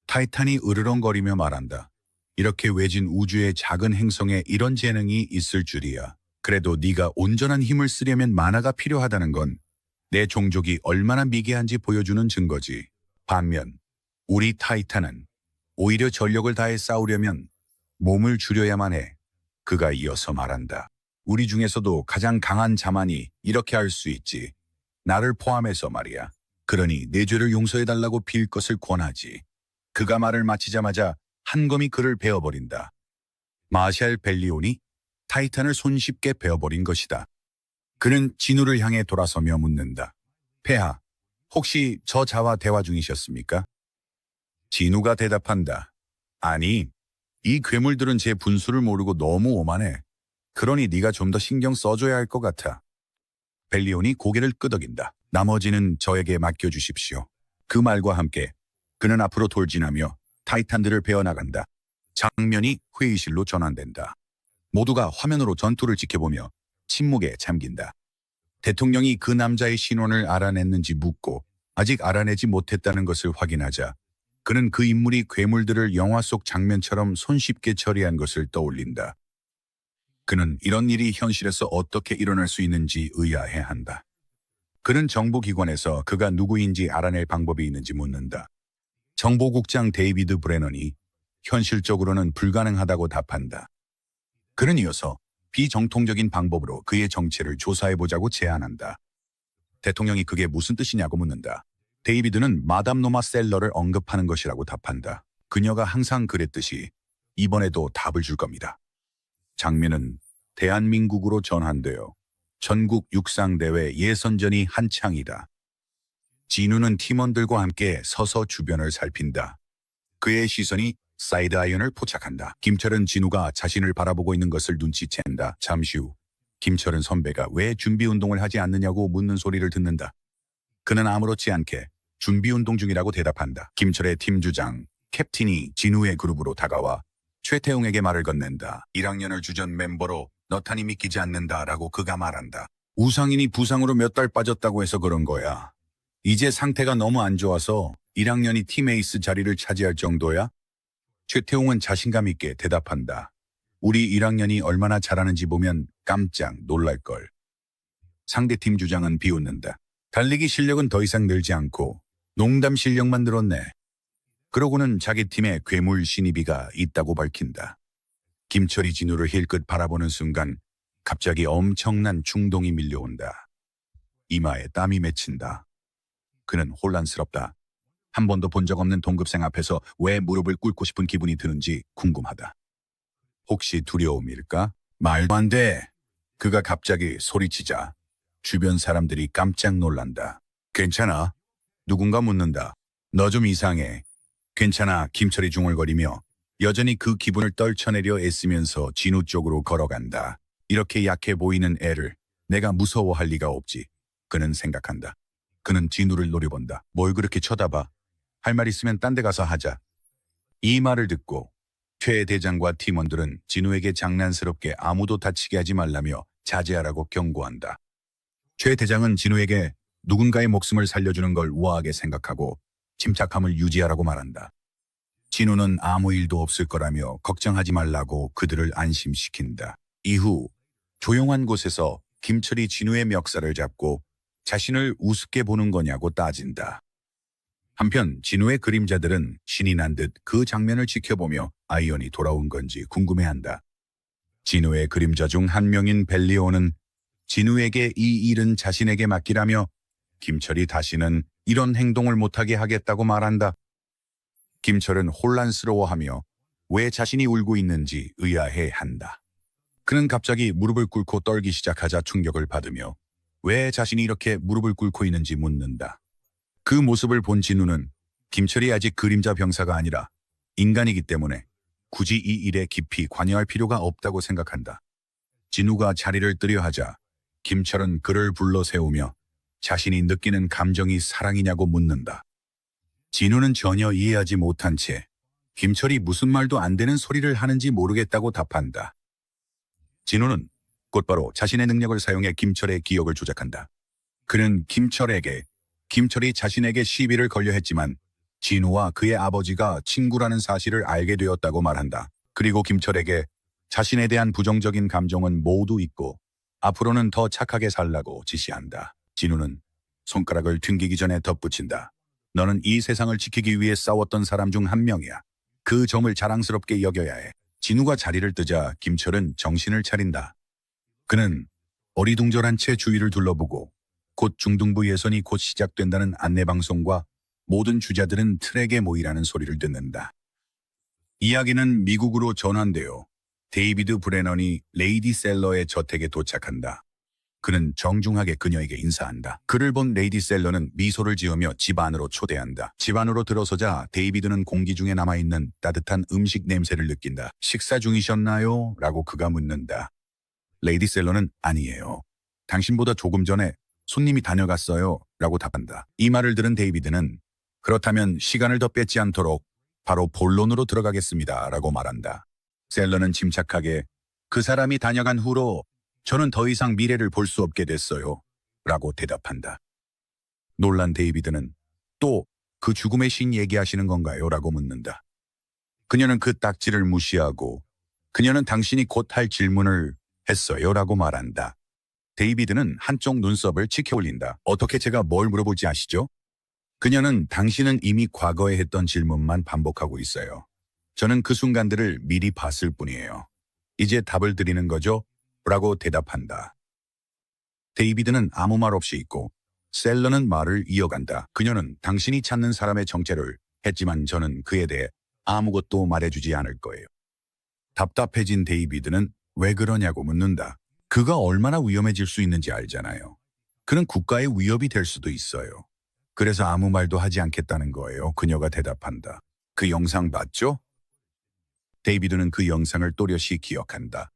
타이탄이 으르렁거리며 말한다. 이렇게 외진 우주의 작은 행성에 이런 재능이 있을 줄이야. 그래도 네가 온전한 힘을 쓰려면 만화가 필요하다는 건 내 종족이 얼마나 미개한지 보여주는 증거지. 반면 우리 타이탄은 오히려 전력을 다해 싸우려면 몸을 줄여야만 해. 그가 이어서 말한다. 우리 중에서도 가장 강한 자만이 이렇게 할 수 있지. 나를 포함해서 말이야. 그러니 내 죄를 용서해달라고 빌 것을 권하지. 그가 말을 마치자마자 한 검이 그를 베어버린다. 마샬 벨리온이 타이탄을 손쉽게 베어버린 것이다. 그는 진우를 향해 돌아서며 묻는다. 폐하, 혹시 저 자와 대화 중이셨습니까? 진우가 대답한다. 아니, 이 괴물들은 제 분수를 모르고 너무 오만해. 그러니 네가 좀 더 신경 써줘야 할 것 같아. 벨리온이 고개를 끄덕인다. 나머지는 저에게 맡겨주십시오. 그 말과 함께 그는 앞으로 돌진하며 타이탄들을 베어나간다. 장면이 회의실로 전환된다. 모두가 화면으로 전투를 지켜보며 침묵에 잠긴다. 대통령이 그 남자의 신원을 알아냈는지 묻고 아직 알아내지 못했다는 것을 확인하자 그는 그 인물이 괴물들을 영화 속 장면처럼 손쉽게 처리한 것을 떠올린다. 그는 이런 일이 현실에서 어떻게 일어날 수 있는지 의아해한다. 그는 정보기관에서 그가 누구인지 알아낼 방법이 있는지 묻는다. 정보국장 데이비드 브레넌이 현실적으로는 불가능하다고 답한다. 그는 이어서 비정통적인 방법으로 그의 정체를 조사해보자고 제안한다. 대통령이 그게 무슨 뜻이냐고 묻는다. 데이비드는 마담 노마 셀러를 언급하는 것이라고 답한다. 그녀가 항상 그랬듯이 이번에도 답을 줄 겁니다. 장면은 대한민국으로 전환되어 전국 육상대회 예선전이 한창이다. 진우는 팀원들과 함께 서서 주변을 살핀다. 그의 시선이 사이드 아이언을 포착한다. 김철은 진우가 자신을 바라보고 있는 것을 눈치챈다. 잠시 후 김철은 선배가 왜 준비 운동을 하지 않느냐고 묻는 소리를 듣는다. 그는 아무렇지 않게 준비 운동 중이라고 대답한다. 김철의 팀주장 캡틴이 진우의 그룹으로 다가와 최태웅에게 말을 건넨다. 1학년을 주전 멤버로 너탄이 믿기지 않는다라고 그가 말한다. 우상인이 부상으로 몇 달 빠졌다고 해서 그런 거야. 이제 상태가 너무 안 좋아서 1학년이 팀 에이스 자리를 차지할 정도야? 최태웅은 자신감 있게 대답한다. 우리 1학년이 얼마나 잘하는지 보면 깜짝 놀랄걸. 상대팀 주장은 비웃는다. 달리기 실력은 더 이상 늘지 않고 농담 실력만 늘었네. 그러고는 자기 팀에 괴물 신입이가 있다고 밝힌다. 김철이 진우를 힐끗 바라보는 순간 갑자기 엄청난 충동이 밀려온다. 이마에 땀이 맺힌다. 그는 혼란스럽다. 한 번도 본 적 없는 동급생 앞에서 왜 무릎을 꿇고 싶은 기분이 드는지 궁금하다. 혹시 두려움일까? 말도 안 돼. 그가 갑자기 소리치자 주변 사람들이 깜짝 놀란다. 괜찮아? 누군가 묻는다. 너 좀 이상해. 괜찮아. 김철이 중얼거리며 여전히 그 기분을 떨쳐내려 애쓰면서 진우 쪽으로 걸어간다. 이렇게 약해 보이는 애를 내가 무서워할 리가 없지. 그는 생각한다. 그는 진우를 노려본다. 뭘 그렇게 쳐다봐? 할 말 있으면 딴 데 가서 하자. 이 말을 듣고 최 대장과 팀원들은 진우에게 장난스럽게 아무도 다치게 하지 말라며 자제하라고 경고한다. 최 대장은 진우에게 누군가의 목숨을 살려주는 걸 우아하게 생각하고 침착함을 유지하라고 말한다. 진우는 아무 일도 없을 거라며 걱정하지 말라고 그들을 안심시킨다. 이후 조용한 곳에서 김철이 진우의 멱살을 잡고 자신을 우습게 보는 거냐고 따진다. 한편 진우의 그림자들은 신이 난 듯 그 장면을 지켜보며 아이언이 돌아온 건지 궁금해한다. 진우의 그림자 중 한 명인 벨리오는 진우에게 이 일은 자신에게 맡기라며 김철이 다시는 이런 행동을 못하게 하겠다고 말한다. 김철은 혼란스러워하며 왜 자신이 울고 있는지 의아해한다. 그는 갑자기 무릎을 꿇고 떨기 시작하자 충격을 받으며 왜 자신이 이렇게 무릎을 꿇고 있는지 묻는다. 그 모습을 본 진우는 김철이 아직 그림자 병사가 아니라 인간이기 때문에 굳이 이 일에 깊이 관여할 필요가 없다고 생각한다. 진우가 자리를 뜨려 하자 김철은 그를 불러 세우며 자신이 느끼는 감정이 사랑이냐고 묻는다. 진우는 전혀 이해하지 못한 채 김철이 무슨 말도 안 되는 소리를 하는지 모르겠다고 답한다. 진우는 곧바로 자신의 능력을 사용해 김철의 기억을 조작한다. 그는 김철이 자신에게 시비를 걸려 했지만 진우와 그의 아버지가 친구라는 사실을 알게 되었다고 말한다. 그리고 김철에게 자신에 대한 부정적인 감정은 모두 잊고 앞으로는 더 착하게 살라고 지시한다. 진우는 손가락을 튕기기 전에 덧붙인다. 너는 이 세상을 지키기 위해 싸웠던 사람 중 한 명이야. 그 점을 자랑스럽게 여겨야 해. 진우가 자리를 뜨자 김철은 정신을 차린다. 그는 어리둥절한 채 주위를 둘러보고 곧 중등부 예선이 곧 시작된다는 안내방송과 모든 주자들은 트랙에 모이라는 소리를 듣는다. 이야기는 미국으로 전환되어 데이비드 브레넌이 레이디 셀러의 저택에 도착한다. 그는 정중하게 그녀에게 인사한다. 그를 본 레이디 셀러는 미소를 지으며 집 안으로 초대한다. 집 안으로 들어서자 데이비드는 공기 중에 남아있는 따뜻한 음식 냄새를 느낀다. 식사 중이셨나요? 라고 그가 묻는다. 레이디 셀러는 아니에요. 당신보다 조금 전에 손님이 다녀갔어요. 라고 답한다. 이 말을 들은 데이비드는 그렇다면 시간을 더 뺏지 않도록 바로 본론으로 들어가겠습니다. 라고 말한다. 셀러는 침착하게 그 사람이 다녀간 후로 저는 더 이상 미래를 볼 수 없게 됐어요. 라고 대답한다. 놀란 데이비드는 또 그 죽음의 신 얘기하시는 건가요? 라고 묻는다. 그녀는 그 딱지를 무시하고 그녀는 당신이 곧 할 질문을 했어요. 라고 말한다. 데이비드는 한쪽 눈썹을 치켜 올린다. 어떻게 제가 뭘 물어볼지 아시죠? 그녀는 당신은 이미 과거에 했던 질문만 반복하고 있어요. 저는 그 순간들을 미리 봤을 뿐이에요. 이제 답을 드리는 거죠? 라고 대답한다. 데이비드는 아무 말 없이 있고 셀러는 말을 이어간다. 그녀는 당신이 찾는 사람의 정체를 했지만 저는 그에 대해 아무것도 말해주지 않을 거예요. 답답해진 데이비드는 왜 그러냐고 묻는다. 그가 얼마나 위험해질 수 있는지 알잖아요. 그는 국가의 위협이 될 수도 있어요. 그래서 아무 말도 하지 않겠다는 거예요. 그녀가 대답한다. 그 영상 봤죠? 데이비드는 그 영상을 또렷이 기억한다.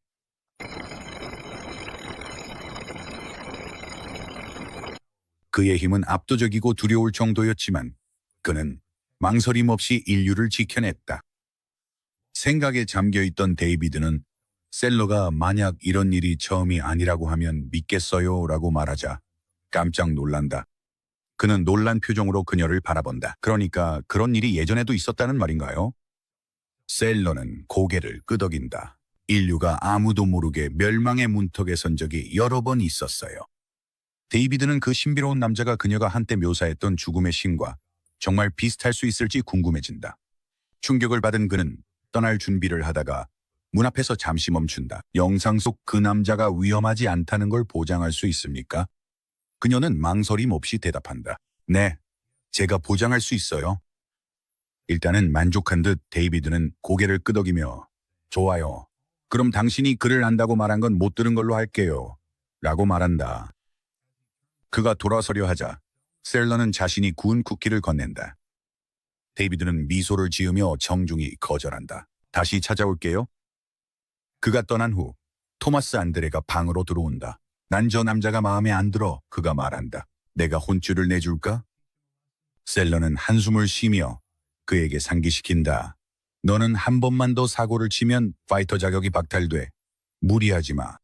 그의 힘은 압도적이고 두려울 정도였지만 그는 망설임 없이 인류를 지켜냈다. 생각에 잠겨있던 데이비드는 셀러가 만약 이런 일이 처음이 아니라고 하면 믿겠어요? 라고 말하자 깜짝 놀란다. 그는 놀란 표정으로 그녀를 바라본다. 그러니까 그런 일이 예전에도 있었다는 말인가요? 셀러는 고개를 끄덕인다. 인류가 아무도 모르게 멸망의 문턱에 선 적이 여러 번 있었어요. 데이비드는 그 신비로운 남자가 그녀가 한때 묘사했던 죽음의 신과 정말 비슷할 수 있을지 궁금해진다. 충격을 받은 그는 떠날 준비를 하다가 문 앞에서 잠시 멈춘다. 영상 속 그 남자가 위험하지 않다는 걸 보장할 수 있습니까? 그녀는 망설임 없이 대답한다. 네, 제가 보장할 수 있어요. 일단은 만족한 듯 데이비드는 고개를 끄덕이며 좋아요. 그럼 당신이 그를 안다고 말한 건 못 들은 걸로 할게요. 라고 말한다. 그가 돌아서려 하자 셀러는 자신이 구운 쿠키를 건넨다. 데이비드는 미소를 지으며 정중히 거절한다. 다시 찾아올게요. 그가 떠난 후 토마스 안드레가 방으로 들어온다. 난 저 남자가 마음에 안 들어. 그가 말한다. 내가 혼쭐을 내줄까? 셀러는 한숨을 쉬며 그에게 상기시킨다. 너는 한 번만 더 사고를 치면 파이터 자격이 박탈돼. 무리하지 마.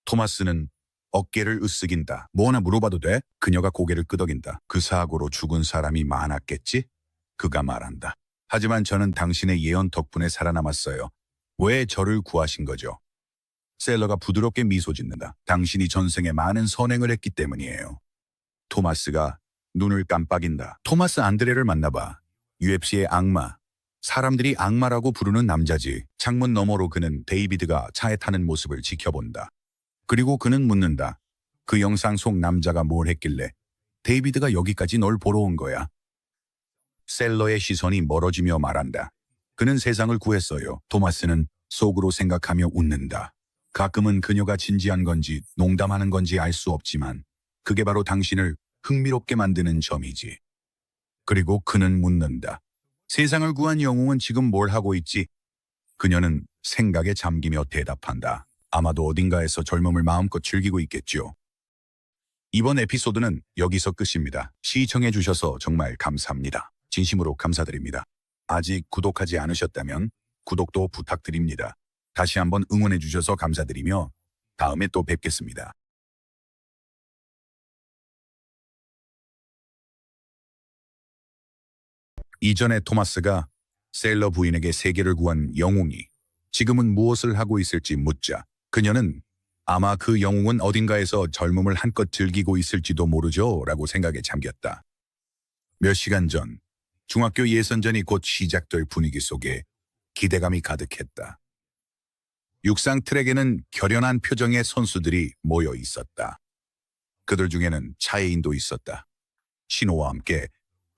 토마스는 어깨를 으쓱인다. 뭐 하나 물어봐도 돼? 그녀가 고개를 끄덕인다. 그 사고로 죽은 사람이 많았겠지? 그가 말한다. 하지만 저는 당신의 예언 덕분에 살아남았어요. 왜 저를 구하신 거죠? 셀러가 부드럽게 미소 짓는다. 당신이 전생에 많은 선행을 했기 때문이에요. 토마스가 눈을 깜빡인다. 토마스 안드레를 만나봐. UFC의 악마. 사람들이 악마라고 부르는 남자지. 창문 너머로 그는 데이비드가 차에 타는 모습을 지켜본다. 그리고 그는 묻는다. 그 영상 속 남자가 뭘 했길래 데이비드가 여기까지 널 보러 온 거야. 셀러의 시선이 멀어지며 말한다. 그는 세상을 구했어요. 토마스는 속으로 생각하며 웃는다. 가끔은 그녀가 진지한 건지 농담하는 건지 알 수 없지만 그게 바로 당신을 흥미롭게 만드는 점이지. 그리고 그는 묻는다. 세상을 구한 영웅은 지금 뭘 하고 있지? 그녀는 생각에 잠기며 대답한다. 아마도 어딘가에서 젊음을 마음껏 즐기고 있겠죠. 이번 에피소드는 여기서 끝입니다. 시청해 주셔서 정말 감사합니다. 진심으로 감사드립니다. 아직 구독하지 않으셨다면 구독도 부탁드립니다. 다시 한번 응원해 주셔서 감사드리며 다음에 또 뵙겠습니다. 이전에 토마스가 셀러 부인에게 세계를 구한 영웅이 지금은 무엇을 하고 있을지 묻자 그녀는 아마 그 영웅은 어딘가에서 젊음을 한껏 즐기고 있을지도 모르죠 라고 생각에 잠겼다. 몇 시간 전 중학교 예선전이 곧 시작될 분위기 속에 기대감이 가득했다. 육상 트랙에는 결연한 표정의 선수들이 모여 있었다. 그들 중에는 차예인도 있었다. 신호와 함께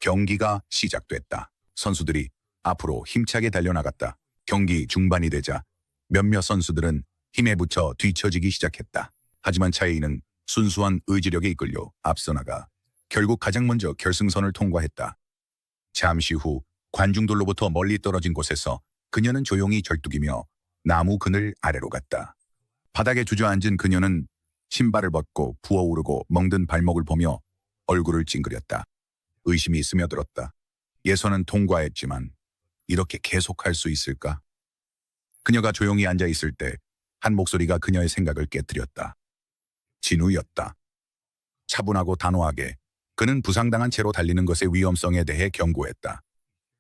경기가 시작됐다. 선수들이 앞으로 힘차게 달려나갔다. 경기 중반이 되자 몇몇 선수들은 힘에 부쳐 뒤처지기 시작했다. 하지만 차예인은 순수한 의지력에 이끌려 앞서 나가 결국 가장 먼저 결승선을 통과했다. 잠시 후 관중들로부터 멀리 떨어진 곳에서 그녀는 조용히 절뚝이며 나무 그늘 아래로 갔다. 바닥에 주저앉은 그녀는 신발을 벗고 부어오르고 멍든 발목을 보며 얼굴을 찡그렸다. 의심이 스며들었다. 예선은 통과했지만 이렇게 계속할 수 있을까? 그녀가 조용히 앉아 있을 때 한 목소리가 그녀의 생각을 깨뜨렸다. 진우였다. 차분하고 단호하게 그는 부상당한 채로 달리는 것의 위험성에 대해 경고했다.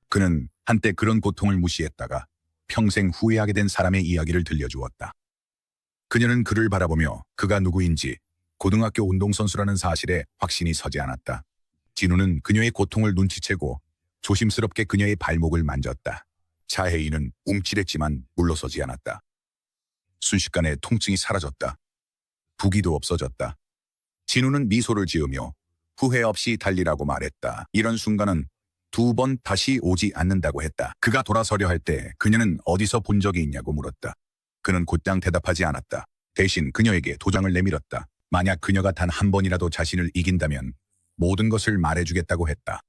그는 한때 그런 고통을 무시했다가 평생 후회하게 된 사람의 이야기를 들려주었다. 그녀는 그를 바라보며 그가 누구인지 고등학교 운동선수라는 사실에 확신이 서지 않았다. 진우는 그녀의 고통을 눈치채고 조심스럽게 그녀의 발목을 만졌다. 차혜인은 움찔했지만 물러서지 않았다. 순식간에 통증이 사라졌다. 부기도 없어졌다. 진우는 미소를 지으며 후회 없이 달리라고 말했다. 이런 순간은 2번 다시 오지 않는다고 했다. 그가 돌아서려 할 때 그녀는 어디서 본 적이 있냐고 물었다. 그는 곧장 대답하지 않았다. 대신 그녀에게 도장을 내밀었다. 만약 그녀가 단 한 번이라도 자신을 이긴다면 모든 것을 말해주겠다고 했다.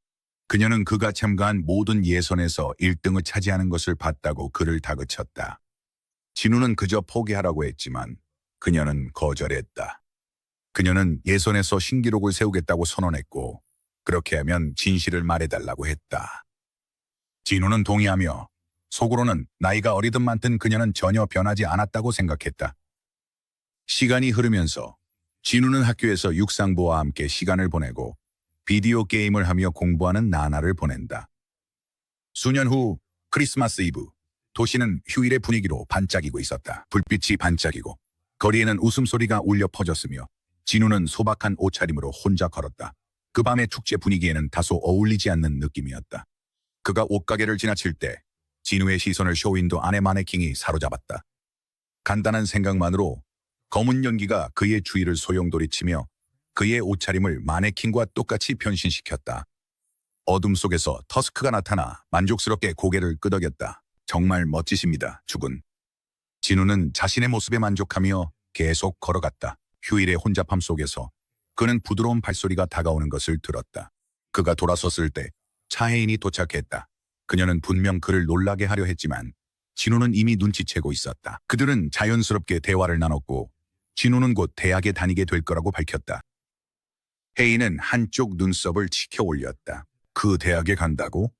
그녀는 그가 참가한 모든 예선에서 1등을 차지하는 것을 봤다고 그를 다그쳤다. 진우는 그저 포기하라고 했지만 그녀는 거절했다. 그녀는 예선에서 신기록을 세우겠다고 선언했고 그렇게 하면 진실을 말해달라고 했다. 진우는 동의하며 속으로는 나이가 어리든 많든 그녀는 전혀 변하지 않았다고 생각했다. 시간이 흐르면서 진우는 학교에서 육상부와 함께 시간을 보내고 비디오 게임을 하며 공부하는 나날을 보낸다. 수년 후 크리스마스 이브, 도시는 휴일의 분위기로 반짝이고 있었다. 불빛이 반짝이고 거리에는 웃음소리가 울려 퍼졌으며 진우는 소박한 옷차림으로 혼자 걸었다. 그 밤의 축제 분위기에는 다소 어울리지 않는 느낌이었다. 그가 옷가게를 지나칠 때 진우의 시선을 쇼윈도 안의 마네킹이 사로잡았다. 간단한 생각만으로 검은 연기가 그의 주위를 소용돌이치며 그의 옷차림을 마네킹과 똑같이 변신시켰다. 어둠 속에서 터스크가 나타나 만족스럽게 고개를 끄덕였다. 정말 멋지십니다, 주군. 진우는 자신의 모습에 만족하며 계속 걸어갔다. 휴일의 혼잡함 속에서 그는 부드러운 발소리가 다가오는 것을 들었다. 그가 돌아섰을 때 차혜인이 도착했다. 그녀는 분명 그를 놀라게 하려 했지만 진우는 이미 눈치채고 있었다. 그들은 자연스럽게 대화를 나눴고 진우는 곧 대학에 다니게 될 거라고 밝혔다. 혜인은 한쪽 눈썹을 치켜 올렸다. 그 대학에 간다고?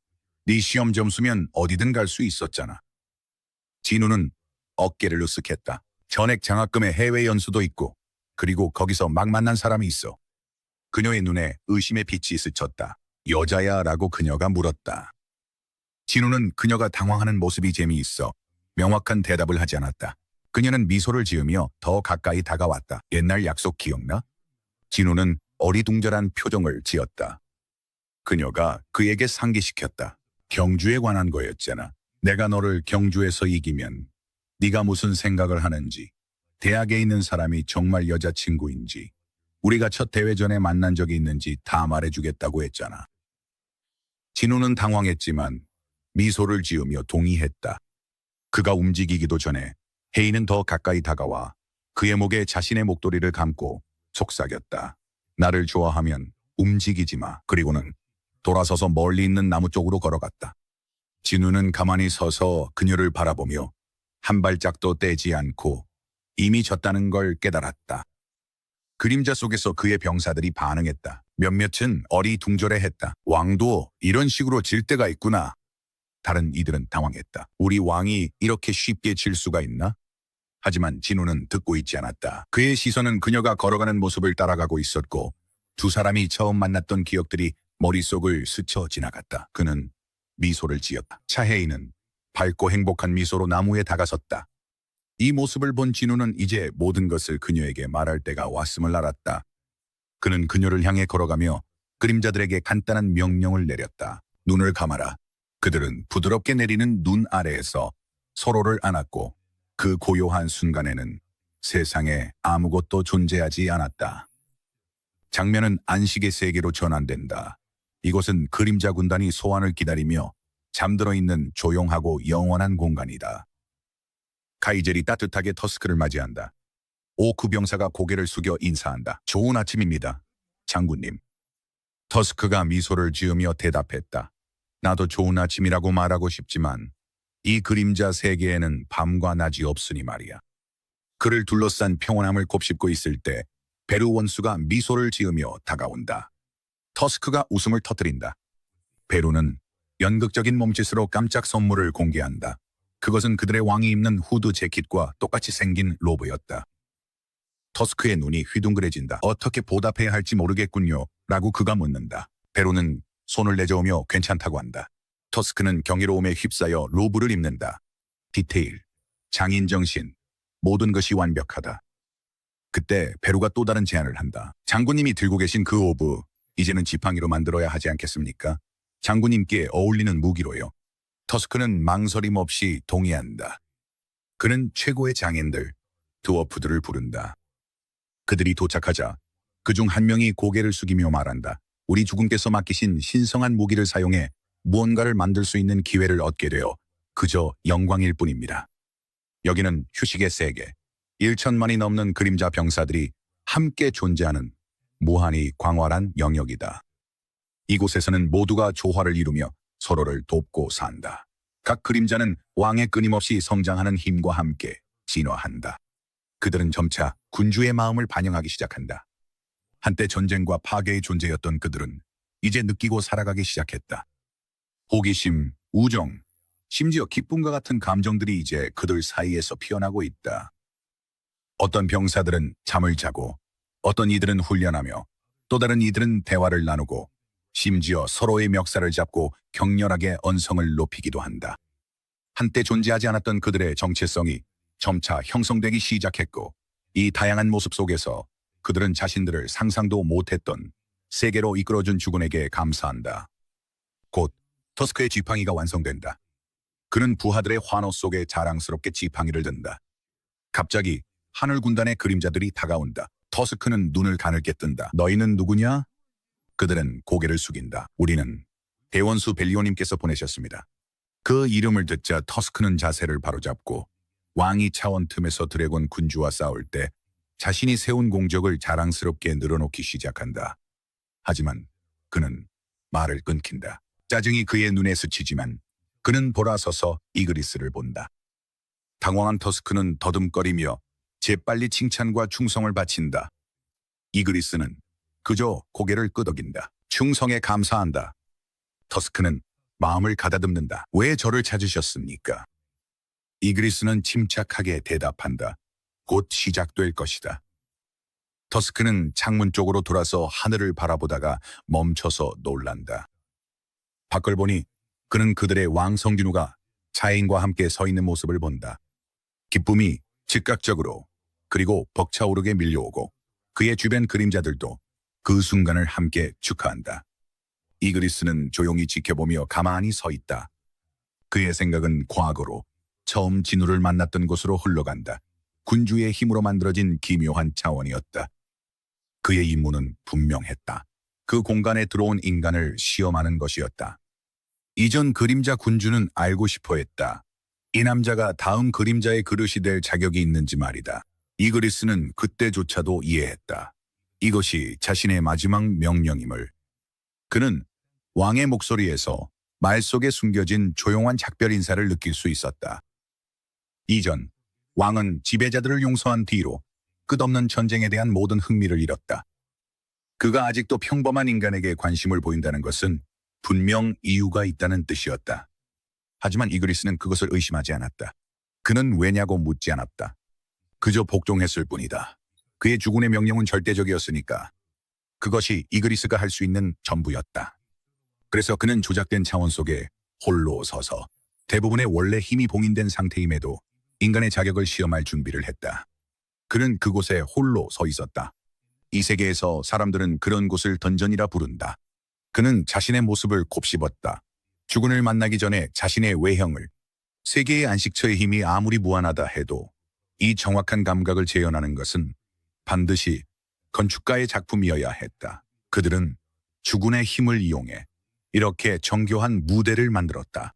네 시험 점수면 어디든 갈 수 있었잖아. 진우는 어깨를 으쓱했다. 전액 장학금에 해외 연수도 있고 그리고 거기서 막 만난 사람이 있어. 그녀의 눈에 의심의 빛이 스쳤다. 여자야? 라고 그녀가 물었다. 진우는 그녀가 당황하는 모습이 재미있어 명확한 대답을 하지 않았다. 그녀는 미소를 지으며 더 가까이 다가왔다. 옛날 약속 기억나? 진우는 어리둥절한 표정을 지었다. 그녀가 그에게 상기시켰다. 경주에 관한 거였잖아. 내가 너를 경주에서 이기면 네가 무슨 생각을 하는지, 대학에 있는 사람이 정말 여자친구인지, 우리가 첫 대회 전에 만난 적이 있는지 다 말해주겠다고 했잖아. 진우는 당황했지만 미소를 지으며 동의했다. 그가 움직이기도 전에 혜인은 더 가까이 다가와 그의 목에 자신의 목도리를 감고 속삭였다. 나를 좋아하면 움직이지 마. 그리고는 돌아서서 멀리 있는 나무 쪽으로 걸어갔다. 진우는 가만히 서서 그녀를 바라보며 한 발짝도 떼지 않고 이미 졌다는 걸 깨달았다. 그림자 속에서 그의 병사들이 반응했다. 몇몇은 어리둥절해했다. 왕도 이런 식으로 질 때가 있구나. 다른 이들은 당황했다. 우리 왕이 이렇게 쉽게 질 수가 있나? 하지만 진우는 듣고 있지 않았다. 그의 시선은 그녀가 걸어가는 모습을 따라가고 있었고 두 사람이 처음 만났던 기억들이 머릿속을 스쳐 지나갔다. 그는 미소를 지었다. 차혜인은 밝고 행복한 미소로 나무에 다가섰다. 이 모습을 본 진우는 이제 모든 것을 그녀에게 말할 때가 왔음을 알았다. 그는 그녀를 향해 걸어가며 그림자들에게 간단한 명령을 내렸다. 눈을 감아라. 그들은 부드럽게 내리는 눈 아래에서 서로를 안았고 그 고요한 순간에는 세상에 아무것도 존재하지 않았다. 장면은 안식의 세계로 전환된다. 이곳은 그림자 군단이 소환을 기다리며 잠들어 있는 조용하고 영원한 공간이다. 카이젤이 따뜻하게 터스크를 맞이한다. 오크 병사가 고개를 숙여 인사한다. 좋은 아침입니다, 장군님. 터스크가 미소를 지으며 대답했다. 나도 좋은 아침이라고 말하고 싶지만 이 그림자 세계에는 밤과 낮이 없으니 말이야. 그를 둘러싼 평온함을 곱씹고 있을 때 베루 원수가 미소를 지으며 다가온다. 터스크가 웃음을 터뜨린다. 베루는 연극적인 몸짓으로 깜짝 선물을 공개한다. 그것은 그들의 왕이 입는 후드 재킷과 똑같이 생긴 로브였다. 터스크의 눈이 휘둥그레진다. 어떻게 보답해야 할지 모르겠군요. 라고 그가 묻는다. 베루는 손을 내저으며 괜찮다고 한다. 터스크는 경이로움에 휩싸여 로브를 입는다. 디테일, 장인 정신, 모든 것이 완벽하다. 그때 베루가 또 다른 제안을 한다. 장군님이 들고 계신 그 오브, 이제는 지팡이로 만들어야 하지 않겠습니까? 장군님께 어울리는 무기로요. 터스크는 망설임 없이 동의한다. 그는 최고의 장인들, 드워프들을 부른다. 그들이 도착하자 그중 한 명이 고개를 숙이며 말한다. 우리 주군께서 맡기신 신성한 무기를 사용해 무언가를 만들 수 있는 기회를 얻게 되어 그저 영광일 뿐입니다. 여기는 휴식의 세계, 1천만이 넘는 그림자 병사들이 함께 존재하는 무한히 광활한 영역이다. 이곳에서는 모두가 조화를 이루며 서로를 돕고 산다. 각 그림자는 왕의 끊임없이 성장하는 힘과 함께 진화한다. 그들은 점차 군주의 마음을 반영하기 시작한다. 한때 전쟁과 파괴의 존재였던 그들은 이제 느끼고 살아가기 시작했다. 호기심, 우정, 심지어 기쁨과 같은 감정들이 이제 그들 사이에서 피어나고 있다. 어떤 병사들은 잠을 자고, 어떤 이들은 훈련하며, 또 다른 이들은 대화를 나누고, 심지어 서로의 멱살을 잡고 격렬하게 언성을 높이기도 한다. 한때 존재하지 않았던 그들의 정체성이 점차 형성되기 시작했고, 이 다양한 모습 속에서 그들은 자신들을 상상도 못했던 세계로 이끌어준 주군에게 감사한다. 곧 터스크의 지팡이가 완성된다. 그는 부하들의 환호 속에 자랑스럽게 지팡이를 든다. 갑자기 하늘 군단의 그림자들이 다가온다. 터스크는 눈을 가늘게 뜬다. 너희는 누구냐? 그들은 고개를 숙인다. 우리는 대원수 벨리오님께서 보내셨습니다. 그 이름을 듣자 터스크는 자세를 바로잡고 왕이 차원 틈에서 드래곤 군주와 싸울 때 자신이 세운 공적을 자랑스럽게 늘어놓기 시작한다. 하지만 그는 말을 끊긴다. 짜증이 그의 눈에 스치지만 그는 돌아서서 이그리스를 본다. 당황한 터스크는 더듬거리며 재빨리 칭찬과 충성을 바친다. 이그리스는 그저 고개를 끄덕인다. 충성에 감사한다. 터스크는 마음을 가다듬는다. 왜 저를 찾으셨습니까? 이그리스는 침착하게 대답한다. 곧 시작될 것이다. 터스크는 창문 쪽으로 돌아서 하늘을 바라보다가 멈춰서 놀란다. 밖을 보니 그는 그들의 왕 성진우가 차인과 함께 서 있는 모습을 본다. 기쁨이 즉각적으로 그리고 벅차오르게 밀려오고 그의 주변 그림자들도 그 순간을 함께 축하한다. 이그리스는 조용히 지켜보며 가만히 서 있다. 그의 생각은 과거로 처음 진우를 만났던 곳으로 흘러간다. 군주의 힘으로 만들어진 기묘한 차원이었다. 그의 임무는 분명했다. 그 공간에 들어온 인간을 시험하는 것이었다. 이전 그림자 군주는 알고 싶어 했다. 이 남자가 다음 그림자의 그릇이 될 자격이 있는지 말이다. 이그리스는 그때조차도 이해했다. 이것이 자신의 마지막 명령임을. 그는 왕의 목소리에서 말 속에 숨겨진 조용한 작별 인사를 느낄 수 있었다. 이전, 왕은 지배자들을 용서한 뒤로 끝없는 전쟁에 대한 모든 흥미를 잃었다. 그가 아직도 평범한 인간에게 관심을 보인다는 것은 분명 이유가 있다는 뜻이었다. 하지만 이그리스는 그것을 의심하지 않았다. 그는 왜냐고 묻지 않았다. 그저 복종했을 뿐이다. 그의 주군의 명령은 절대적이었으니까 그것이 이그리스가 할 수 있는 전부였다. 그래서 그는 조작된 차원 속에 홀로 서서 대부분의 원래 힘이 봉인된 상태임에도 인간의 자격을 시험할 준비를 했다. 그는 그곳에 홀로 서 있었다. 이 세계에서 사람들은 그런 곳을 던전이라 부른다. 그는 자신의 모습을 곱씹었다. 주군을 만나기 전에 자신의 외형을, 세계의 안식처의 힘이 아무리 무한하다 해도 이 정확한 감각을 재현하는 것은 반드시 건축가의 작품이어야 했다. 그들은 주군의 힘을 이용해 이렇게 정교한 무대를 만들었다.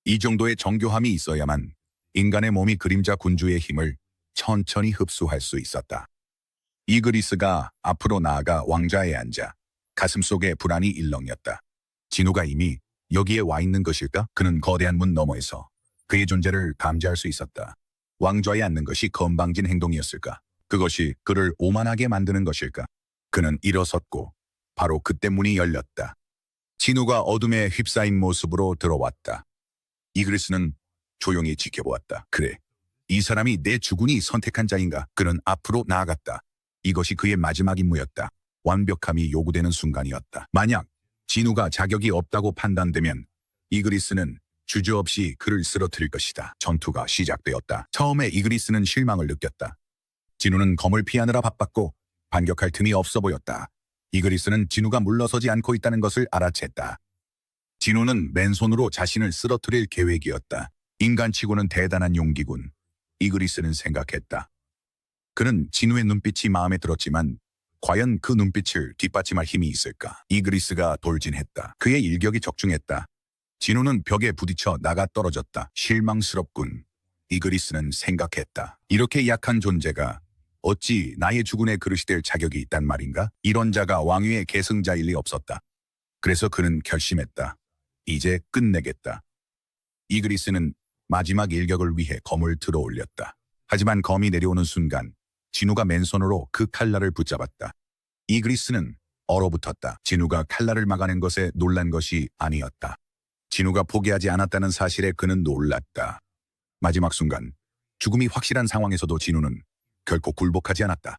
이 정도의 정교함이 있어야만 인간의 몸이 그림자 군주의 힘을 천천히 흡수할 수 있었다. 이그리스가 앞으로 나아가 왕좌에 앉아 가슴속에 불안이 일렁였다. 진우가 이미 여기에 와 있는 것일까? 그는 거대한 문 너머에서 그의 존재를 감지할 수 있었다. 왕좌에 앉는 것이 건방진 행동이었을까? 그것이 그를 오만하게 만드는 것일까? 그는 일어섰고 바로 그때 문이 열렸다. 진우가 어둠에 휩싸인 모습으로 들어왔다. 이그리스는 조용히 지켜보았다. 그래, 이 사람이 내 주군이 선택한 자인가? 그는 앞으로 나아갔다. 이것이 그의 마지막 임무였다. 완벽함이 요구되는 순간이었다. 만약 진우가 자격이 없다고 판단되면 이그리스는 주저없이 그를 쓰러뜨릴 것이다. 전투가 시작되었다. 처음에 이그리스는 실망을 느꼈다. 진우는 검을 피하느라 바빴고 반격할 틈이 없어 보였다. 이그리스는 진우가 물러서지 않고 있다는 것을 알아챘다. 진우는 맨손으로 자신을 쓰러뜨릴 계획이었다. 인간치고는 대단한 용기군. 이그리스는 생각했다. 그는 진우의 눈빛이 마음에 들었지만 과연 그 눈빛을 뒷받침할 힘이 있을까? 이그리스가 돌진했다. 그의 일격이 적중했다. 진우는 벽에 부딪혀 나가 떨어졌다. 실망스럽군. 이그리스는 생각했다. 이렇게 약한 존재가 어찌 나의 주군의 그릇이 될 자격이 있단 말인가? 이런 자가 왕위의 계승자일 리 없었다. 그래서 그는 결심했다. 이제 끝내겠다. 이그리스는 마지막 일격을 위해 검을 들어 올렸다. 하지만 검이 내려오는 순간 진우가 맨손으로 그 칼날을 붙잡았다. 이그리스는 얼어붙었다. 진우가 칼날을 막아낸 것에 놀란 것이 아니었다. 진우가 포기하지 않았다는 사실에 그는 놀랐다. 마지막 순간 죽음이 확실한 상황에서도 진우는 결코 굴복하지 않았다.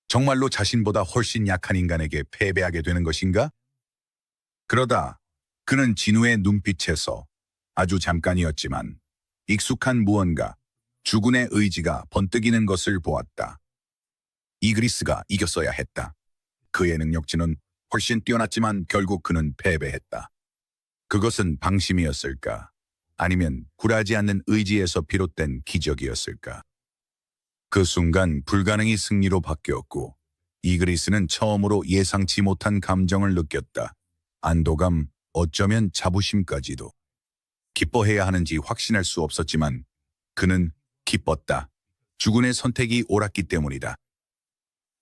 정말로 자신보다 훨씬 약한 인간에게 패배하게 되는 것인가? 그러다 그는 진우의 눈빛에서 아주 잠깐이었지만 익숙한 무언가, 주군의 의지가 번뜩이는 것을 보았다. 이그리스가 이겼어야 했다. 그의 능력치는 훨씬 뛰어났지만 결국 그는 패배했다. 그것은 방심이었을까? 아니면 굴하지 않는 의지에서 비롯된 기적이었을까? 그 순간 불가능이 승리로 바뀌었고 이그리스는 처음으로 예상치 못한 감정을 느꼈다. 안도감, 어쩌면 자부심까지도. 기뻐해야 하는지 확신할 수 없었지만 그는 기뻤다. 주군의 선택이 옳았기 때문이다.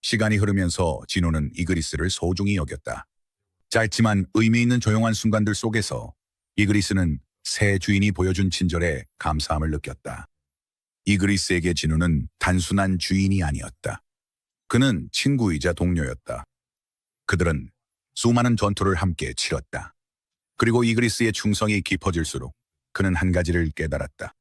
시간이 흐르면서 진우는 이그리스를 소중히 여겼다. 짧지만 의미 있는 조용한 순간들 속에서 이그리스는 새 주인이 보여준 친절에 감사함을 느꼈다. 이그리스에게 진우는 단순한 주인이 아니었다. 그는 친구이자 동료였다. 그들은 수많은 전투를 함께 치렀다. 그리고 이그리스의 충성이 깊어질수록 그는 한 가지를 깨달았다.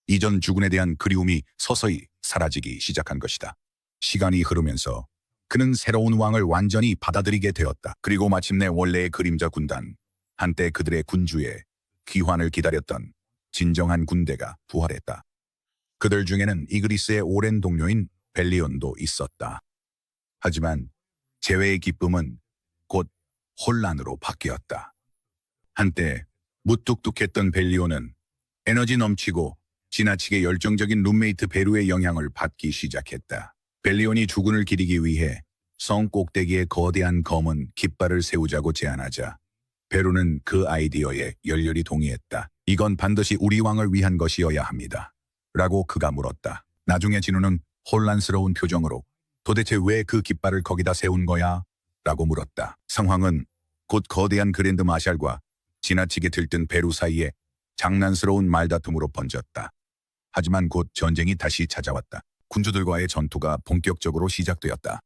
이전 주군에 대한 그리움이 서서히 사라지기 시작한 것이다. 시간이 흐르면서 그는 새로운 왕을 완전히 받아들이게 되었다. 그리고 마침내 원래의 그림자 군단, 한때 그들의 군주의 귀환을 기다렸던 진정한 군대가 부활했다. 그들 중에는 이그리스의 오랜 동료인 벨리온도 있었다. 하지만 재회의 기쁨은 곧 혼란으로 바뀌었다. 한때 무뚝뚝했던 벨리온은 에너지 넘치고 지나치게 열정적인 룸메이트 베루의 영향을 받기 시작했다. 벨리온이 주군을 기리기 위해 성 꼭대기에 거대한 검은 깃발을 세우자고 제안하자 베루는 그 아이디어에 열렬히 동의했다. 이건 반드시 우리 왕을 위한 것이어야 합니다. 라고 그가 물었다. 나중에 진우는 혼란스러운 표정으로 도대체 왜 그 깃발을 거기다 세운 거야? 라고 물었다. 상황은 곧 거대한 그랜드 마샬과 지나치게 들뜬 베루 사이에 장난스러운 말다툼으로 번졌다. 하지만 곧 전쟁이 다시 찾아왔다. 군주들과의 전투가 본격적으로 시작되었다.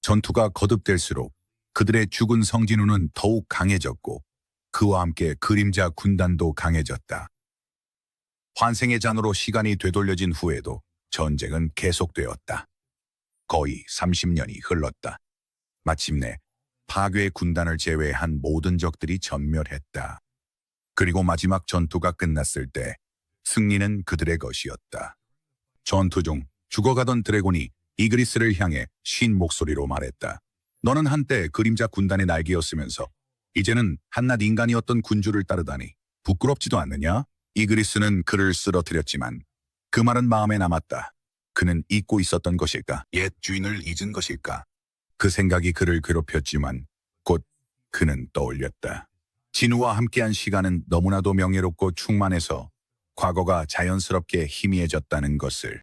전투가 거듭될수록 그들의 죽은 성진우는 더욱 강해졌고 그와 함께 그림자 군단도 강해졌다. 환생의 잔으로 시간이 되돌려진 후에도 전쟁은 계속되었다. 거의 30년이 흘렀다. 마침내 파괴 군단을 제외한 모든 적들이 전멸했다. 그리고 마지막 전투가 끝났을 때 승리는 그들의 것이었다. 전투 중 죽어가던 드래곤이 이그리스를 향해 쉰 목소리로 말했다. 너는 한때 그림자 군단의 날개였으면서 이제는 한낱 인간이었던 군주를 따르다니 부끄럽지도 않느냐? 이그리스는 그를 쓰러뜨렸지만 그 말은 마음에 남았다. 그는 잊고 있었던 것일까? 옛 주인을 잊은 것일까? 그 생각이 그를 괴롭혔지만 곧 그는 떠올렸다. 진우와 함께한 시간은 너무나도 명예롭고 충만해서 과거가 자연스럽게 희미해졌다는 것을.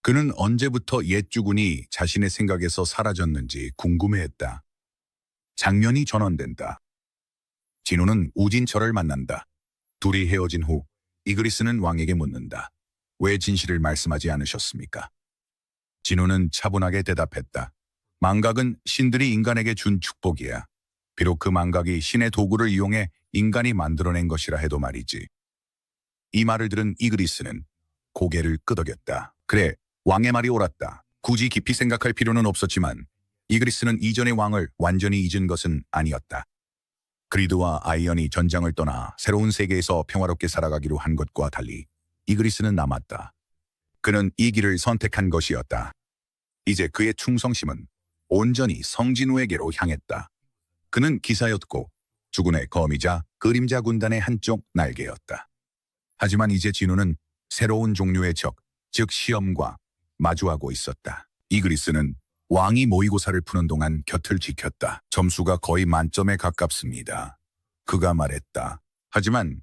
그는 언제부터 옛 주군이 자신의 생각에서 사라졌는지 궁금해했다. 장면이 전환된다. 진우는 우진철을 만난다. 둘이 헤어진 후 이그리스는 왕에게 묻는다. 왜 진실을 말씀하지 않으셨습니까? 진우는 차분하게 대답했다. 망각은 신들이 인간에게 준 축복이야. 비록 그 망각이 신의 도구를 이용해 인간이 만들어낸 것이라 해도 말이지. 이 말을 들은 이그리스는 고개를 끄덕였다. 그래, 왕의 말이 옳았다. 굳이 깊이 생각할 필요는 없었지만 이그리스는 이전의 왕을 완전히 잊은 것은 아니었다. 그리드와 아이언이 전장을 떠나 새로운 세계에서 평화롭게 살아가기로 한 것과 달리 이그리스는 남았다. 그는 이 길을 선택한 것이었다. 이제 그의 충성심은 온전히 성진우에게로 향했다. 그는 기사였고 주군의 검이자 그림자 군단의 한쪽 날개였다. 하지만 이제 진우는 새로운 종류의 적, 즉 시험과 마주하고 있었다. 이그리스는 왕이 모의고사를 푸는 동안 곁을 지켰다. 점수가 거의 만점에 가깝습니다. 그가 말했다. 하지만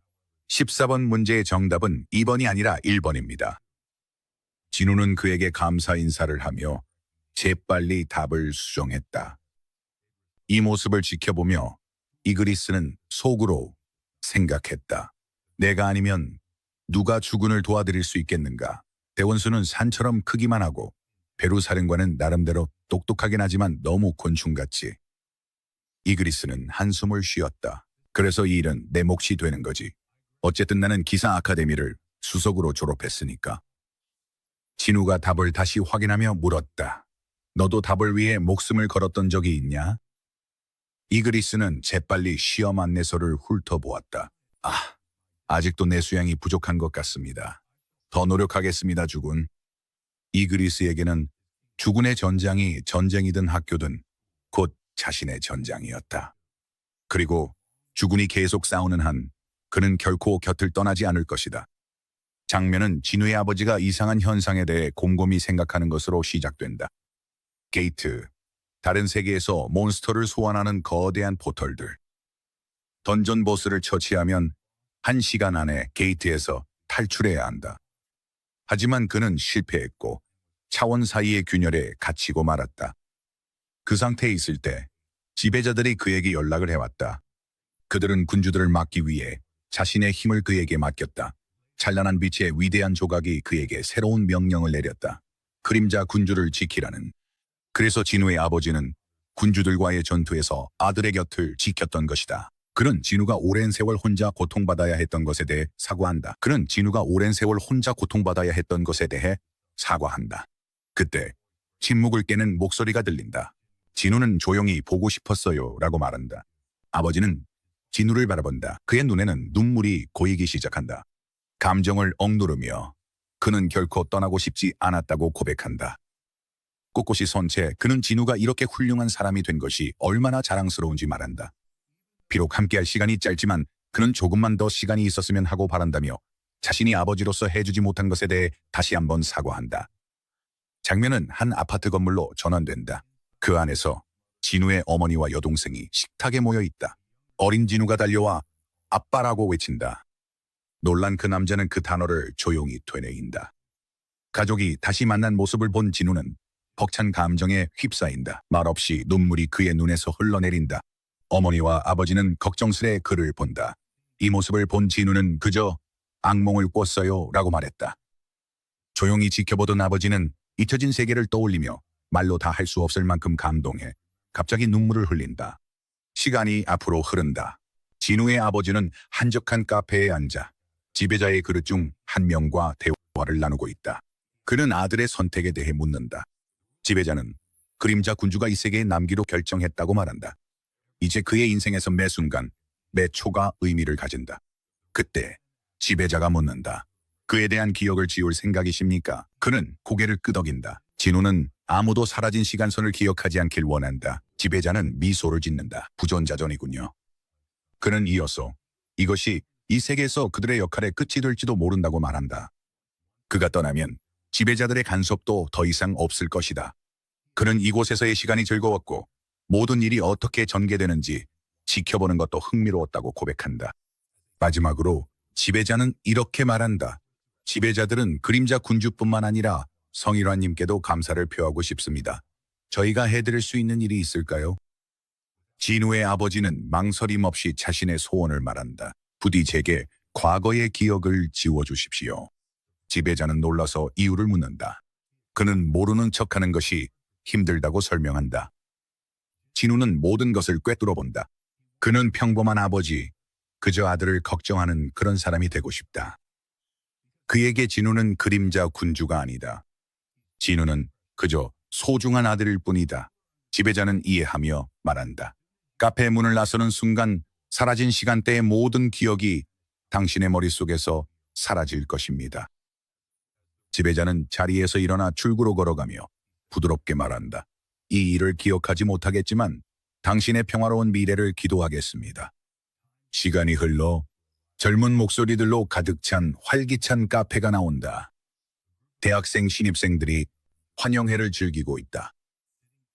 14번 문제의 정답은 2번이 아니라 1번입니다. 진우는 그에게 감사 인사를 하며 재빨리 답을 수정했다. 이 모습을 지켜보며 이그리스는 속으로 생각했다. 내가 아니면 누가 주군을 도와드릴 수 있겠는가? 대원수는 산처럼 크기만 하고 베루 사령관은 나름대로 똑똑하긴 하지만 너무 곤충같이. 이그리스는 한숨을 쉬었다. 그래서 이 일은 내 몫이 되는 거지. 어쨌든 나는 기사 아카데미를 수석으로 졸업했으니까. 진우가 답을 다시 확인하며 물었다. 너도 답을 위해 목숨을 걸었던 적이 있냐? 이그리스는 재빨리 시험 안내서를 훑어보았다. 아직도 내 수양이 부족한 것 같습니다. 더 노력하겠습니다, 주군. 이그리스에게는 주군의 전장이 전쟁이든 학교든 곧 자신의 전장이었다. 그리고 주군이 계속 싸우는 한 그는 결코 곁을 떠나지 않을 것이다. 장면은 진우의 아버지가 이상한 현상에 대해 곰곰이 생각하는 것으로 시작된다. 게이트, 다른 세계에서 몬스터를 소환하는 거대한 포털들. 던전 보스를 처치하면 1시간 안에 게이트에서 탈출해야 한다. 하지만 그는 실패했고 차원 사이의 균열에 갇히고 말았다. 그 상태에 있을 때 지배자들이 그에게 연락을 해왔다. 그들은 군주들을 막기 위해 자신의 힘을 그에게 맡겼다. 찬란한 빛의 위대한 조각이 그에게 새로운 명령을 내렸다. 그림자 군주를 지키라는. 그래서 진우의 아버지는 군주들과의 전투에서 아들의 곁을 지켰던 것이다. 그는 진우가 오랜 세월 혼자 고통받아야 했던 것에 대해 사과한다. 그때 침묵을 깨는 목소리가 들린다. 진우는 조용히 보고 싶었어요 라고 말한다. 아버지는 진우를 바라본다. 그의 눈에는 눈물이 고이기 시작한다. 감정을 억누르며 그는 결코 떠나고 싶지 않았다고 고백한다. 꼿꼿이 선 채 그는 진우가 이렇게 훌륭한 사람이 된 것이 얼마나 자랑스러운지 말한다. 비록 함께할 시간이 짧지만 그는 조금만 더 시간이 있었으면 하고 바란다며 자신이 아버지로서 해주지 못한 것에 대해 다시 한번 사과한다. 장면은 한 아파트 건물로 전환된다. 그 안에서 진우의 어머니와 여동생이 식탁에 모여 있다. 어린 진우가 달려와 아빠라고 외친다. 놀란 그 남자는 그 단어를 조용히 되뇌인다. 가족이 다시 만난 모습을 본 진우는 벅찬 감정에 휩싸인다. 말없이 눈물이 그의 눈에서 흘러내린다. 어머니와 아버지는 걱정스레 그를 본다. 이 모습을 본 진우는 그저 악몽을 꿨어요 라고 말했다. 조용히 지켜보던 아버지는 잊혀진 세계를 떠올리며 말로 다 할 수 없을 만큼 감동해 갑자기 눈물을 흘린다. 시간이 앞으로 흐른다. 진우의 아버지는 한적한 카페에 앉아 지배자의 그릇 중 한 명과 대화를 나누고 있다. 그는 아들의 선택에 대해 묻는다. 지배자는 그림자 군주가 이 세계에 남기로 결정했다고 말한다. 이제 그의 인생에서 매 순간, 매 초가 의미를 가진다. 그때 지배자가 묻는다. 그에 대한 기억을 지울 생각이십니까? 그는 고개를 끄덕인다. 진우는 아무도 사라진 시간선을 기억하지 않길 원한다. 지배자는 미소를 짓는다. 부존자전이군요. 그는 이어서 이것이 이 세계에서 그들의 역할의 끝이 될지도 모른다고 말한다. 그가 떠나면 지배자들의 간섭도 더 이상 없을 것이다. 그는 이곳에서의 시간이 즐거웠고 모든 일이 어떻게 전개되는지 지켜보는 것도 흥미로웠다고 고백한다. 마지막으로 지배자는 이렇게 말한다. 지배자들은 그림자 군주뿐만 아니라 성일환님께도 감사를 표하고 싶습니다. 저희가 해드릴 수 있는 일이 있을까요? 진우의 아버지는 망설임 없이 자신의 소원을 말한다. 부디 제게 과거의 기억을 지워주십시오. 지배자는 놀라서 이유를 묻는다. 그는 모르는 척하는 것이 힘들다고 설명한다. 진우는 모든 것을 꿰뚫어 본다. 그는 평범한 아버지, 그저 아들을 걱정하는 그런 사람이 되고 싶다. 그에게 진우는 그림자 군주가 아니다. 진우는 그저 소중한 아들일 뿐이다. 지배자는 이해하며 말한다. 카페 문을 나서는 순간 사라진 시간대의 모든 기억이 당신의 머릿속에서 사라질 것입니다. 지배자는 자리에서 일어나 출구로 걸어가며 부드럽게 말한다. 이 일을 기억하지 못하겠지만 당신의 평화로운 미래를 기도하겠습니다. 시간이 흘러 젊은 목소리들로 가득 찬 활기찬 카페가 나온다. 대학생 신입생들이 환영회를 즐기고 있다.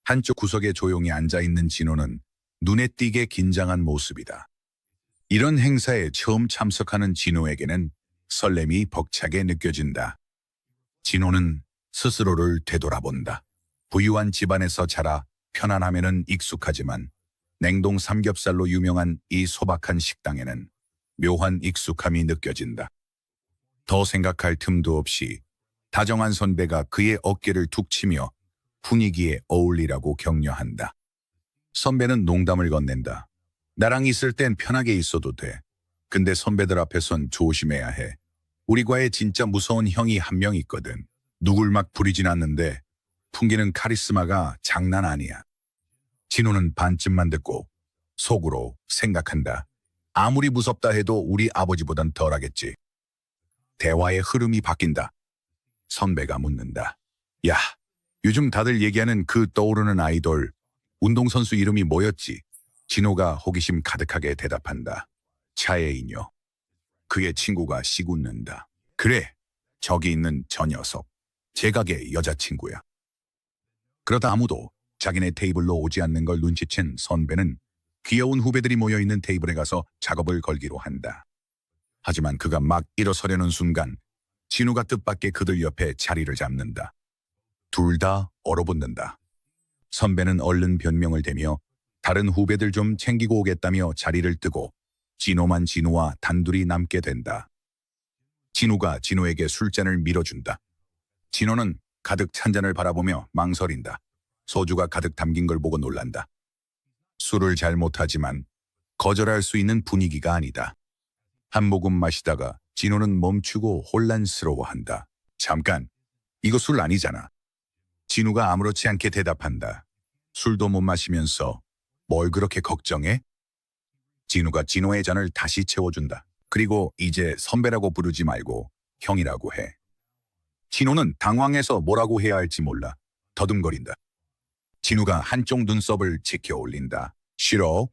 한쪽 구석에 조용히 앉아있는 진호는 눈에 띄게 긴장한 모습이다. 이런 행사에 처음 참석하는 진호에게는 설렘이 벅차게 느껴진다. 진호는 스스로를 되돌아본다. 부유한 집안에서 자라 편안함에는 익숙하지만 냉동 삼겹살로 유명한 이 소박한 식당에는 묘한 익숙함이 느껴진다. 더 생각할 틈도 없이 다정한 선배가 그의 어깨를 툭 치며 분위기에 어울리라고 격려한다. 선배는 농담을 건넨다. 나랑 있을 땐 편하게 있어도 돼. 근데 선배들 앞에선 조심해야 해. 우리과의 진짜 무서운 형이 한 명 있거든. 누굴 막 부리진 않는데 풍기는 카리스마가 장난 아니야. 진호는 반쯤만 듣고 속으로 생각한다. 아무리 무섭다 해도 우리 아버지보단 덜하겠지. 대화의 흐름이 바뀐다. 선배가 묻는다. 야, 요즘 다들 얘기하는 그 떠오르는 아이돌, 운동선수 이름이 뭐였지? 진호가 호기심 가득하게 대답한다. 차예인요. 그의 친구가 시웃는다. 그래, 저기 있는 저 녀석. 제 가게 여자친구야. 그러다 아무도 자기네 테이블로 오지 않는 걸 눈치챈 선배는 귀여운 후배들이 모여있는 테이블에 가서 작업을 걸기로 한다. 하지만 그가 막 일어서려는 순간 진우가 뜻밖의 그들 옆에 자리를 잡는다. 둘 다 얼어붙는다. 선배는 얼른 변명을 대며 다른 후배들 좀 챙기고 오겠다며 자리를 뜨고 진호만 진우와 단둘이 남게 된다. 진우가 진호에게 술잔을 밀어준다. 진호는 가득 찬 잔을 바라보며 망설인다. 소주가 가득 담긴 걸 보고 놀란다. 술을 잘 못하지만 거절할 수 있는 분위기가 아니다. 한 모금 마시다가 진호는 멈추고 혼란스러워한다. 잠깐, 이거 술 아니잖아. 진우가 아무렇지 않게 대답한다. 술도 못 마시면서 뭘 그렇게 걱정해? 진우가 진호의 잔을 다시 채워준다. 그리고 이제 선배라고 부르지 말고 형이라고 해. 진호는 당황해서 뭐라고 해야 할지 몰라 더듬거린다. 진우가 한쪽 눈썹을 치켜 올린다. 싫어?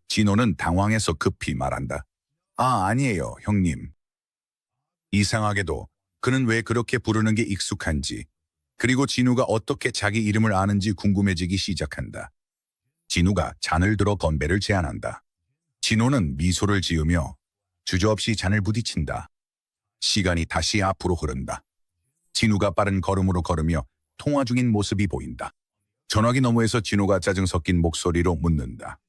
진호는 당황해서 급히 말한다. 아, 아니에요, 형님. 이상하게도 그는 왜 그렇게 부르는 게 익숙한지, 그리고 진우가 어떻게 자기 이름을 아는지 궁금해지기 시작한다. 진우가 잔을 들어 건배를 제안한다. 진호는 미소를 지으며 주저없이 잔을 부딪힌다. 시간이 다시 앞으로 흐른다. 진우가 빠른 걸음으로 걸으며 통화 중인 모습이 보인다. 전화기 너머에서 진호가 짜증 섞인 목소리로 묻는다.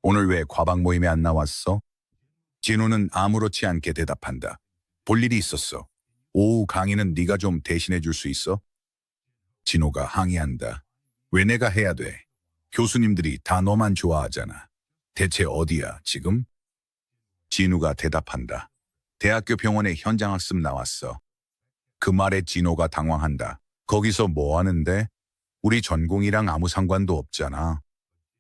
오늘 왜 과방 모임에 안 나왔어? 진호는 아무렇지 않게 대답한다. 볼 일이 있었어. 오후 강의는 네가 좀 대신해 줄 수 있어? 진호가 항의한다. 왜 내가 해야 돼? 교수님들이 다 너만 좋아하잖아. 대체 어디야, 지금? 진우가 대답한다. 대학교 병원에 현장학습 나왔어. 그 말에 진호가 당황한다. 거기서 뭐 하는데? 우리 전공이랑 아무 상관도 없잖아.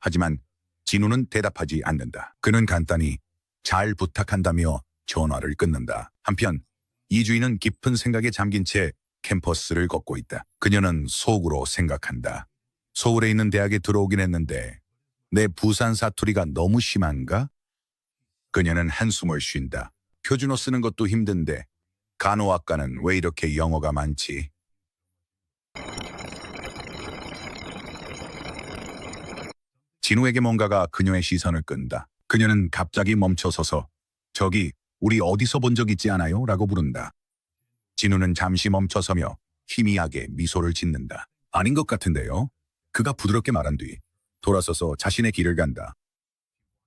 하지만 진우는 대답하지 않는다. 그는 간단히 잘 부탁한다며 전화를 끊는다. 한편 이주인은 깊은 생각에 잠긴 채 캠퍼스를 걷고 있다. 그녀는 속으로 생각한다. 서울에 있는 대학에 들어오긴 했는데 내 부산 사투리가 너무 심한가? 그녀는 한숨을 쉰다. 표준어 쓰는 것도 힘든데 간호학과는 왜 이렇게 영어가 많지? 진우에게 뭔가가 그녀의 시선을 끈다. 그녀는 갑자기 멈춰서서 저기 우리 어디서 본 적 있지 않아요? 라고 부른다. 진우는 잠시 멈춰서며 희미하게 미소를 짓는다. 아닌 것 같은데요? 그가 부드럽게 말한 뒤 돌아서서 자신의 길을 간다.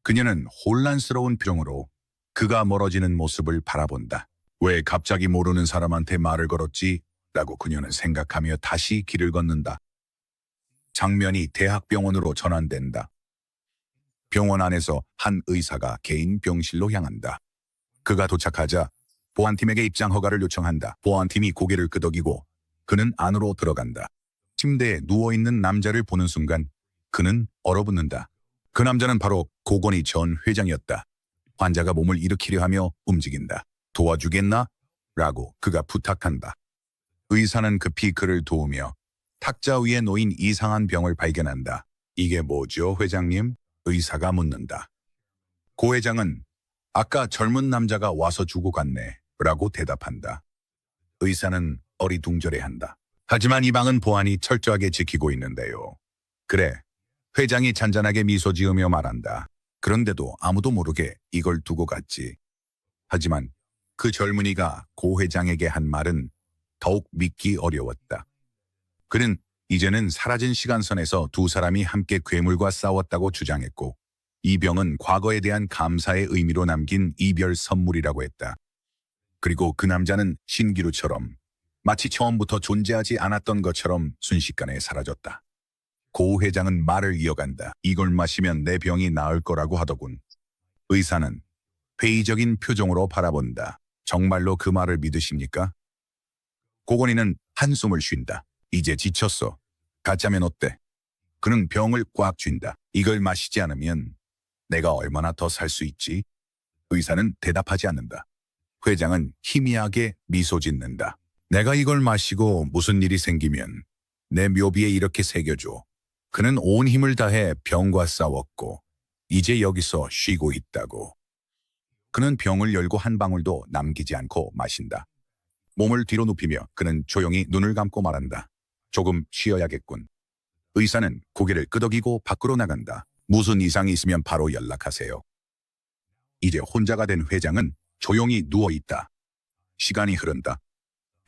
그녀는 혼란스러운 표정으로 그가 멀어지는 모습을 바라본다. 왜 갑자기 모르는 사람한테 말을 걸었지? 라고 그녀는 생각하며 다시 길을 걷는다. 장면이 대학병원으로 전환된다. 병원 안에서 한 의사가 개인 병실로 향한다. 그가 도착하자 보안팀에게 입장 허가를 요청한다. 보안팀이 고개를 끄덕이고 그는 안으로 들어간다. 침대에 누워있는 남자를 보는 순간 그는 얼어붙는다. 그 남자는 바로 고건희 전 회장이었다. 환자가 몸을 일으키려 하며 움직인다. 도와주겠나? 라고 그가 부탁한다. 의사는 급히 그를 도우며 탁자 위에 놓인 이상한 병을 발견한다. 이게 뭐죠, 회장님? 의사가 묻는다. 고 회장은 아까 젊은 남자가 와서 주고 갔네 라고 대답한다. 의사는 어리둥절해한다. 하지만 이 방은 보안이 철저하게 지키고 있는데요. 그래, 회장이 잔잔하게 미소 지으며 말한다. 그런데도 아무도 모르게 이걸 두고 갔지. 하지만 그 젊은이가 고 회장에게 한 말은 더욱 믿기 어려웠다. 그는 이제는 사라진 시간선에서 두 사람이 함께 괴물과 싸웠다고 주장했고 이 병은 과거에 대한 감사의 의미로 남긴 이별 선물이라고 했다. 그리고 그 남자는 신기루처럼 마치 처음부터 존재하지 않았던 것처럼 순식간에 사라졌다. 고 회장은 말을 이어간다. 이걸 마시면 내 병이 나을 거라고 하더군. 의사는 회의적인 표정으로 바라본다. 정말로 그 말을 믿으십니까? 고건희는 한숨을 쉰다. 이제 지쳤어. 가짜면 어때? 그는 병을 꽉 쥔다. 이걸 마시지 않으면 내가 얼마나 더 살 수 있지? 의사는 대답하지 않는다. 회장은 희미하게 미소 짓는다. 내가 이걸 마시고 무슨 일이 생기면 내 묘비에 이렇게 새겨줘. 그는 온 힘을 다해 병과 싸웠고 이제 여기서 쉬고 있다고. 그는 병을 열고 한 방울도 남기지 않고 마신다. 몸을 뒤로 눕히며 그는 조용히 눈을 감고 말한다. 조금 쉬어야겠군. 의사는 고개를 끄덕이고 밖으로 나간다. 무슨 이상이 있으면 바로 연락하세요. 이제 혼자가 된 회장은 조용히 누워있다. 시간이 흐른다.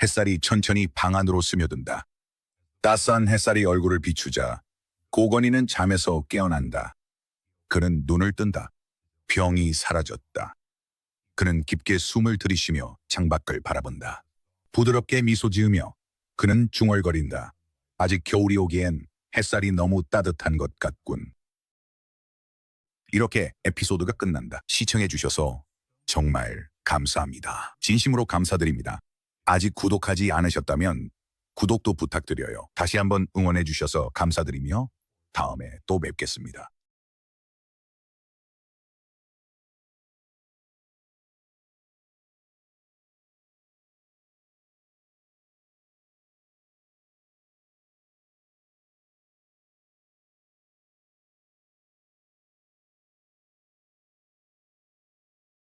햇살이 천천히 방 안으로 스며든다. 따스한 햇살이 얼굴을 비추자 고건희는 잠에서 깨어난다. 그는 눈을 뜬다. 병이 사라졌다. 그는 깊게 숨을 들이쉬며 창밖을 바라본다. 부드럽게 미소 지으며 그는 중얼거린다. 아직 겨울이 오기엔 햇살이 너무 따뜻한 것 같군. 이렇게 에피소드가 끝난다. 시청해주셔서 정말 감사합니다. 진심으로 감사드립니다. 아직 구독하지 않으셨다면 구독도 부탁드려요. 다시 한번 응원해주셔서 감사드리며 다음에 또 뵙겠습니다.